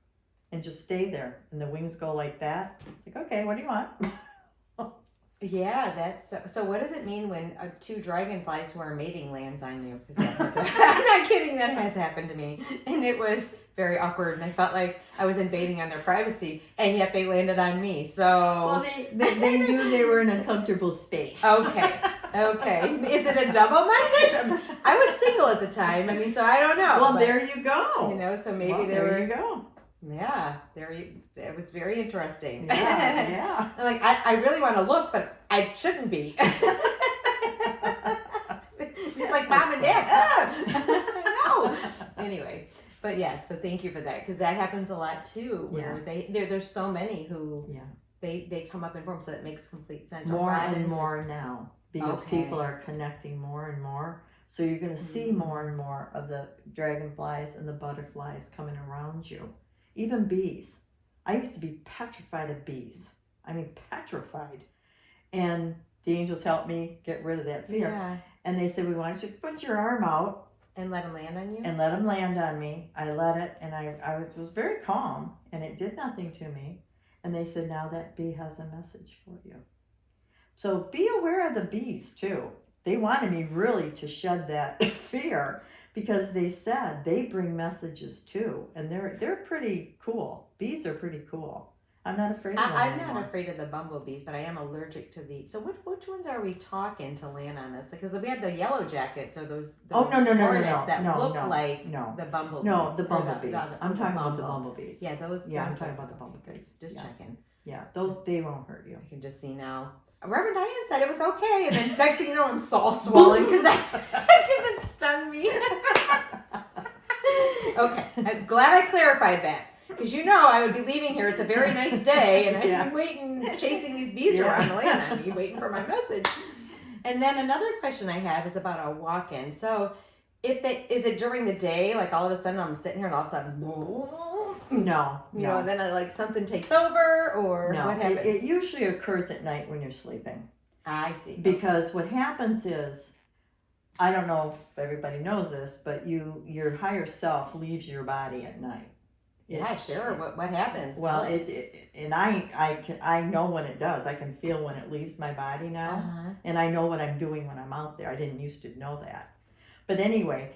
and just stay there. And the wings go like that. It's like, okay, what do you want? Yeah, that's so what does it mean when two dragonflies who are mating lands on you? Because I'm not kidding, that has happened to me. And it was very awkward, and I felt like I was invading on their privacy, and yet they landed on me. So well, they knew they were in a comfortable space. Okay. Is it a double message? I was single at the time. I mean, so I don't know. Well, there you go. So maybe there you go. Yeah, it was very interesting. Yeah. I'm like, I really want to look, but I shouldn't be. It's like mom and dad. No. Anyway, but yes, so thank you for that, because that happens a lot too. Where there's so many who they come up in form, so that makes complete sense. More and more now, because Okay. people are connecting more and more. So you're going to see more and more of the dragonflies and the butterflies coming around you. Even bees. I used to be petrified of bees. I mean, petrified. And the angels helped me get rid of that fear. Yeah. And they said, we want you to put your arm out. And let them land on you? And let them land on me. I let it, and I was very calm, and it did nothing to me. And they said, now that bee has a message for you. So be aware of the bees, too. They wanted me really to shed that fear, because they said they bring messages, too. And they're pretty cool. Bees are pretty cool. I'm not afraid of them I'm anymore. not afraid of the bumblebees, but I am allergic to the. So which ones are we talking to land on us? Because we had the yellow jackets or those Oh, no, hornets that look no, like no. the bumblebees. No, the Or bumblebees. I'm talking about the bumblebees. Yeah, those. Yeah, those I'm talking are- about the bumblebees. Just Yeah. checking. Yeah, they won't hurt you. I can just see now. Reverend Dianne said it was okay, and then next thing you know, I'm all swollen because it stung me. Okay, I'm glad I clarified that. Because I would be leaving here. It's a very nice day, and I'd be waiting, chasing these bees around to land on me, waiting for my message. And then another question I have is about a walk-in. So, is it during the day? Like all of a sudden, I'm sitting here, and all of a sudden, No. and then something takes over, or No, what happens? it usually occurs at night when you're sleeping. I see. Because what happens is, I don't know if everybody knows this, but your higher self leaves your body at night. Yeah, sure. What happens? Well, I know when it does. I can feel when it leaves my body now, Uh-huh. and I know what I'm doing when I'm out there. I didn't used to know that, but anyway,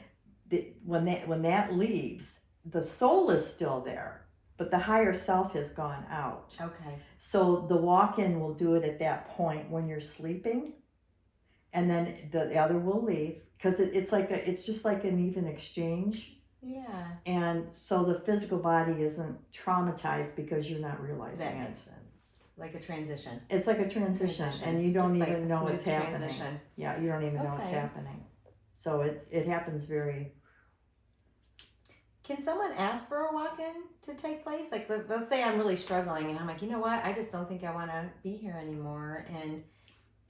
when that leaves, the soul is still there, but the higher self has gone out. Okay. So the walk-in will do it at that point when you're sleeping, and then the other will leave, because it's just like an even exchange. Yeah. And so the physical body isn't traumatized because you're not realizing That it. makes sense. Like a transition. It's like a transition, and you don't Just even like know smooth it's happening. transition. Yeah, you don't even know it's Okay. happening. So it happens very. Can someone ask for a walk-in to take place? Like, so let's say I'm really struggling, and I'm like, you know what? I just don't think I want to be here anymore.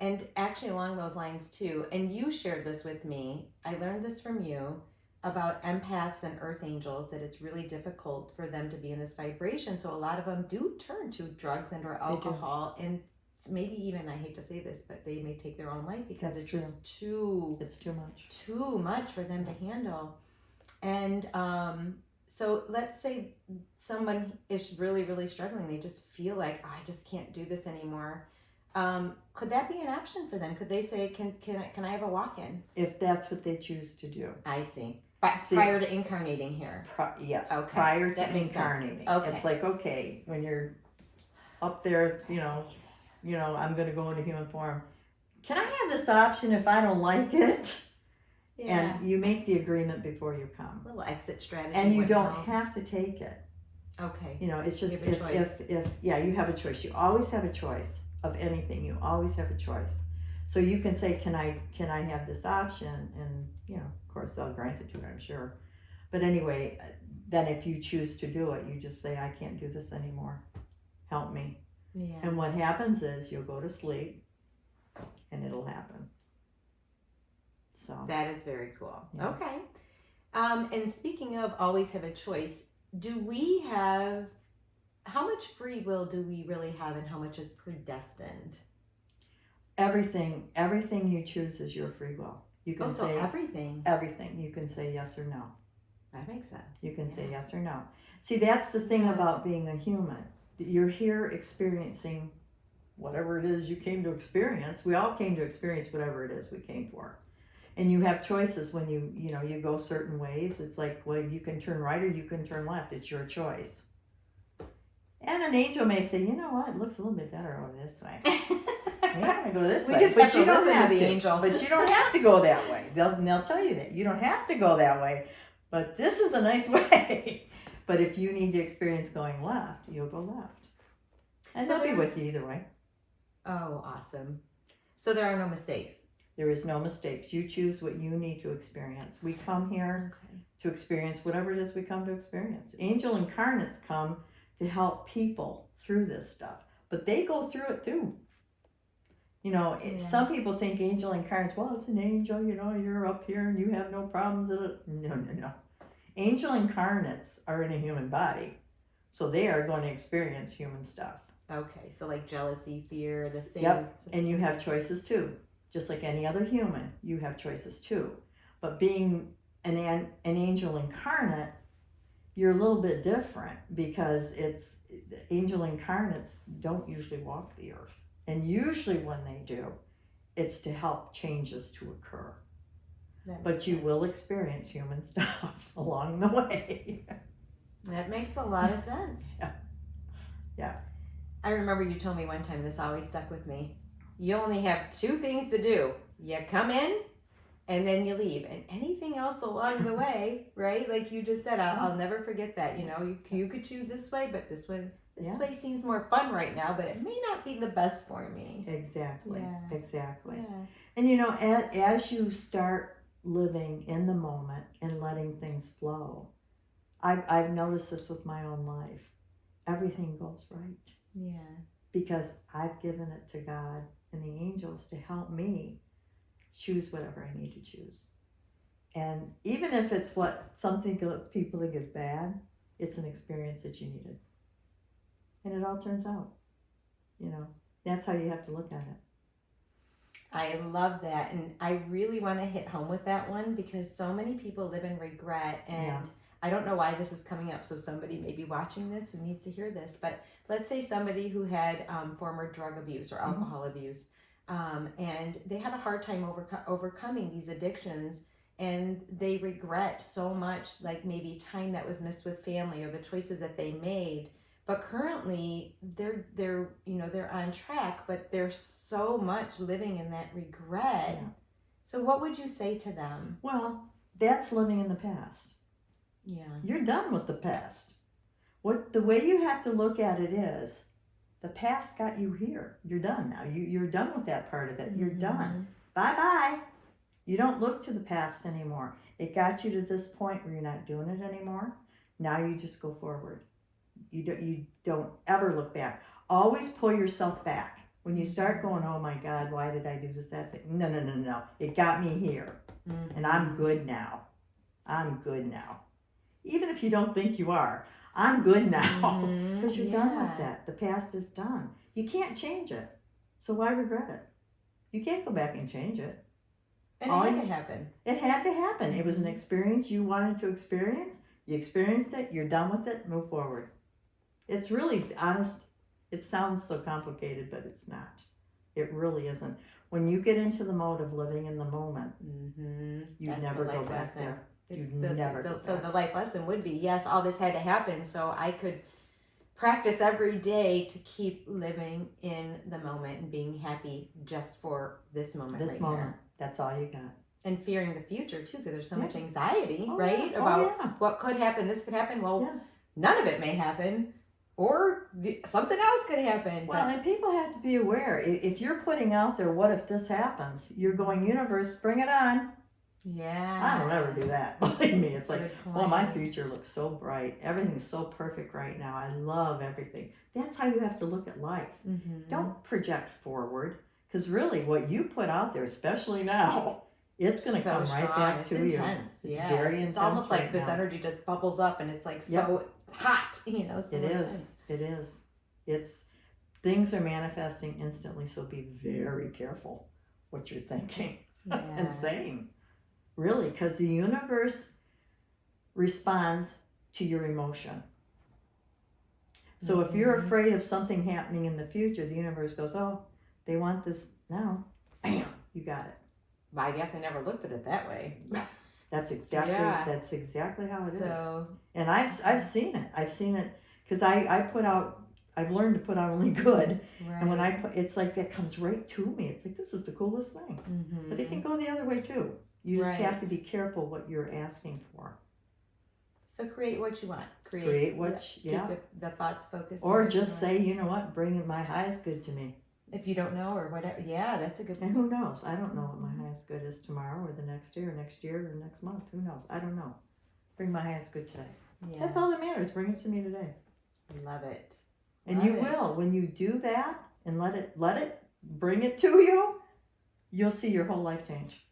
And actually, along those lines too. And you shared this with me. I learned this from you about empaths and earth angels, that it's really difficult for them to be in this vibration. So a lot of them do turn to drugs and or alcohol, and maybe even, I hate to say this, but they may take their own life because That's it's true. just too much for them to handle. And so let's say someone is really, really struggling. They just feel like, I just can't do this anymore. Could that be an option for them? Could they say, can I have a walk-in? If that's what they choose to do. I see. But prior to incarnating here. Yes. Okay. Prior That to makes sense. incarnating. Okay. It's like, okay, when you're up there, I'm going to go into human form. Can I have this option if I don't like it? Yeah. And you make the agreement before you come. A little exit strategy. And you would don't help. have to take it. Okay. It's just You have a choice. if you have a choice. You always have a choice of anything. You always have a choice. So you can say, can I have this option? And of course they'll grant it to you, I'm sure. But anyway, then if you choose to do it, you just say, I can't do this anymore. Help me. Yeah. And what happens is you'll go to sleep and it'll happen. So That is very cool. Yeah. Okay. And speaking of always have a choice, how much free will do we really have, and how much is predestined? everything you choose is your free will. You can say everything. everything. You can say yes or no. That makes sense. You can say yes or no. See, that's the thing about being a human. You're here experiencing whatever it is you came to experience. We all came to experience whatever it is we came for. And you have choices when you go certain ways. It's like, well, you can turn right or you can turn left. It's your choice. And an angel may say, you know what, it looks a little bit better over this way. We're going to go this way. We just But have to you don't listen have to the to. angel. But you don't have to go that way. They'll tell you that. You don't have to go that way. But this is a nice way. But if you need to experience going left, you'll go left. And So they'll be there- with you either way. Oh, awesome. So there are no mistakes. There is no mistakes. You choose what you need to experience. We come here Okay. to experience whatever it is we come to experience. Angel incarnates come to help people through this stuff. but they go through it too. You know, some people think angel incarnates, well, it's an angel, you know, you're up here and you have no problems. No. Angel incarnates are in a human body, so they are going to experience human stuff. Okay, so like jealousy, fear, the same. Yep, and you have choices too. Just like any other human, you have choices too. But being an angel incarnate, you're a little bit different because angel incarnates don't usually walk the earth. And usually when they do, it's to help changes to occur. But you will experience human stuff along the way. That makes a lot of sense. Yeah. I remember you told me one time, this always stuck with me. You only have 2 things to do. You come in and then you leave. And anything else along the way, right? Like you just said, I'll never forget that. You know, you could choose this way, but this way seems more fun right now, but it may not be the best for me. Exactly. Yeah. And you know, as you start living in the moment and letting things flow, I've noticed this with my own life. Everything goes right. Yeah. Because I've given it to God and the angels to help me choose whatever I need to choose. And even if it's what something people think is bad, it's an experience that you needed. And it all turns out, you know, that's how you have to look at it. I love that. And I really want to hit home with that one because so many people live in regret. And I don't know why this is coming up. So somebody may be watching this who needs to hear this. But let's say somebody who had former drug abuse or alcohol abuse. And they had a hard time overcoming these addictions. And they regret so much, like maybe time that was missed with family or the choices that they made. But currently, they're on track, but there's so much living in that regret. Yeah. So what would you say to them? Well, that's living in the past. Yeah. You're done with the past. The way you have to look at it is, the past got you here. You're done now. You're done with that part of it. You're done. Bye-bye. You don't look to the past anymore. It got you to this point where you're not doing it anymore. Now you just go forward. You don't ever look back. Always pull yourself back. When you start going, oh my God, why did I do this? That's it. No. It got me here. And I'm good now. Even if you don't think you are, I'm good now. Because you're done with that. The past is done. You can't change it. So why regret it? You can't go back and change it. And it had to happen. It had to happen. It was an experience you wanted to experience. You experienced it. You're done with it. Move forward. It's really honest. It sounds so complicated, but it's not. It really isn't. When you get into the mode of living in the moment, you never go back there. So the life lesson would be, yes, all this had to happen so I could practice every day to keep living in the moment and being happy just for this moment. Here. That's all you got. And fearing the future too, because there's so much anxiety, right? About what could happen, this could happen. Well, none of it may happen. Or something else could happen. Well, and people have to be aware. If you're putting out there, what if this happens? You're going, universe, bring it on. Yeah. I don't ever do that. Believe me, it's like, well, my future looks so bright. Everything's so perfect right now. I love everything. That's how you have to look at life. Don't project forward. Because really, what you put out there, especially now, it's going to come right back to you. It's intense. It's very intense. It's almost like this energy just bubbles up and it's like so hot, so it is. It's things are manifesting instantly, so be very careful what you're thinking and saying. Really, because the universe responds to your emotion. So if you're afraid of something happening in the future, the universe goes, oh, they want this now. Bam, you got it. Well, I guess I never looked at it that way. That's exactly how it is. And I've seen it. I've seen it because I've learned to put out only good. Right. And when I put, it's like that comes right to me. It's like, this is the coolest thing. But it can go the other way too. You just have to be careful what you're asking for. So create what you want. Keep the thoughts focused. Or just say, you know what, bring my highest good to me. If you don't know or whatever. Yeah, that's a good point. And who knows? I don't know what my highest good is tomorrow or the next year or next month. Who knows? I don't know. Bring my highest good today. Yeah. That's all that matters. Bring it to me today. Love it. And Love you it. will. When you do that and let it bring it to you, you'll see your whole life change.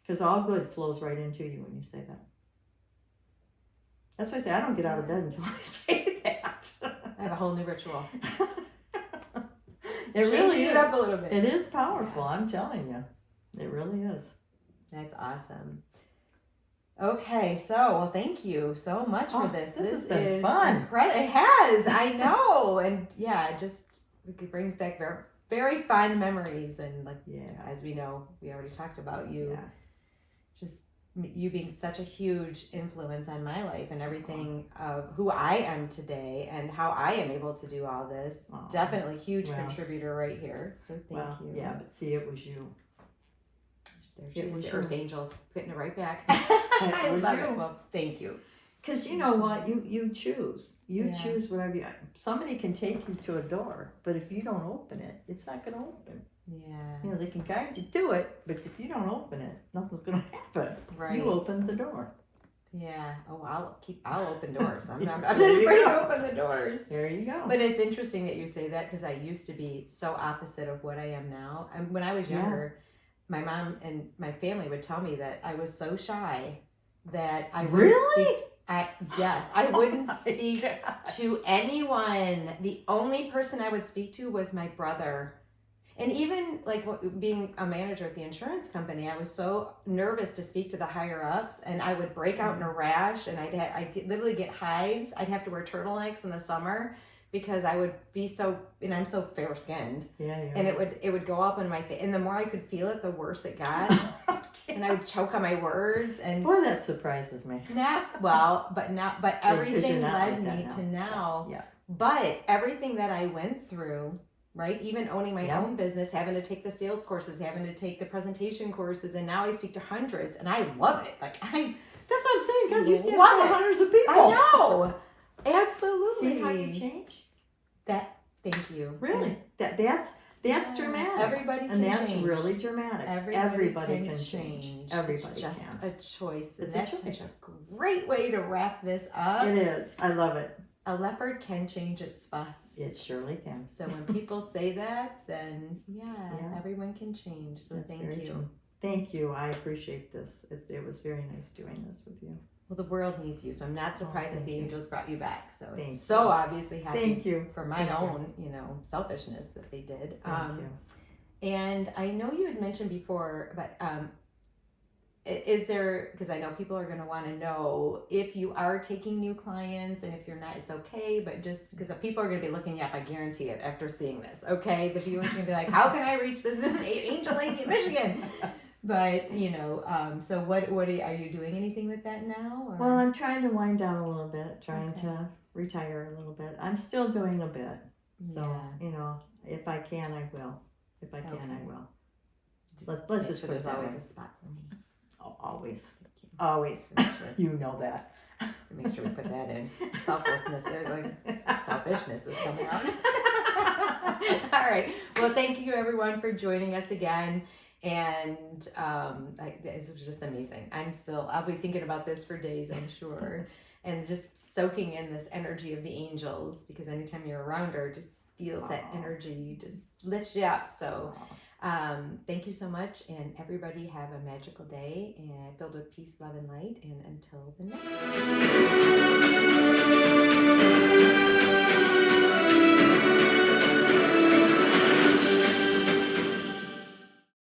Because all good flows right into you when you say that. That's why I say I don't get out of bed until I say that. I have a whole new ritual. It really Changing is. it up a little bit. It is powerful, I'm telling you. It really is. That's awesome. Okay, so well, thank you so much for this. This has This been is fun. incredible. It has, I know, and yeah, it brings back very, very fond memories. And like, as we know, we already talked about you. Yeah. Just you being such a huge influence on my life and everything of who I am today and how I am able to do all this. Definitely huge contributor right here. So thank you. Yeah, but see, it was you. There she is, the Earth Angel, putting it right back. I love it. Well, thank you. Because you know what? You choose. You Yeah. choose whatever you... Somebody can take you to a door, but if you don't open it, it's not going to open. Yeah. You know, they can guide you to it, but if you don't open it, nothing's going to happen. Right. You open the door. Yeah. Oh, I'll open doors. I'm not There afraid you to go. open the doors. There you go. But it's interesting that you say that because I used to be so opposite of what I am now. And when I was younger, my mom and my family would tell me that I was so shy that I wouldn't Really? speak. I wouldn't speak to anyone. The only person I would speak to was my brother. And even like being a manager at the insurance company, I was so nervous to speak to the higher ups, and I would break out in a rash, and I'd literally get hives. I'd have to wear turtlenecks in the summer because I would be and I'm so fair skinned. Yeah. And it would go up in my face, and the more I could feel it, the worse it got. And I would choke on my words, and Boy, that surprises me. but everything led like me to now. Yeah. But everything that I went through, right? Even owning my own business, having to take the sales courses, having to take the presentation courses, and now I speak to hundreds, and I love it. Like That's what I'm saying. God, you stand love for it. hundreds of people. I know, absolutely. See how you change? Thank you. Really? That's dramatic. Everybody can and that's change. really dramatic. Everybody can change. Everybody it's just can. a choice. And It's that's a choice. such a great way to wrap this up. It is. I love it. A leopard can change its spots. It surely can. So when people say that, then everyone can change. So That's thank very you. true. Thank you. I appreciate this. It was very nice doing this with you. Well, the world needs you, so I'm not surprised that thank the you. angels brought you back. So Thank it's so you. obviously happy Thank you. for my own, selfishness that they did. Thank you. And I know you had mentioned before, but is there, because I know people are going to want to know if you are taking new clients, and if you're not, it's okay, but just because people are going to be looking up, I guarantee it, after seeing this, okay? The viewers are going to be like, how can I reach this angel lady in Michigan? But, so what are you doing anything with that now? Or? Well, I'm trying to wind down a little bit, trying to retire a little bit. I'm still doing a bit. So, if I can, I will. If I can, I will. Let's just put there's it that always way. a spot for me. Oh, always. Always. You know that. Make sure we put that in. Selflessness, selfishness is coming out. All right. Well, thank you everyone for joining us again. And it was just amazing. I'll be thinking about this for days, I'm sure. And just soaking in this energy of the angels, because anytime you're around her, just feels that energy, just lifts you up. So thank you so much, and everybody have a magical day and filled with peace, love, and light. And until the next time.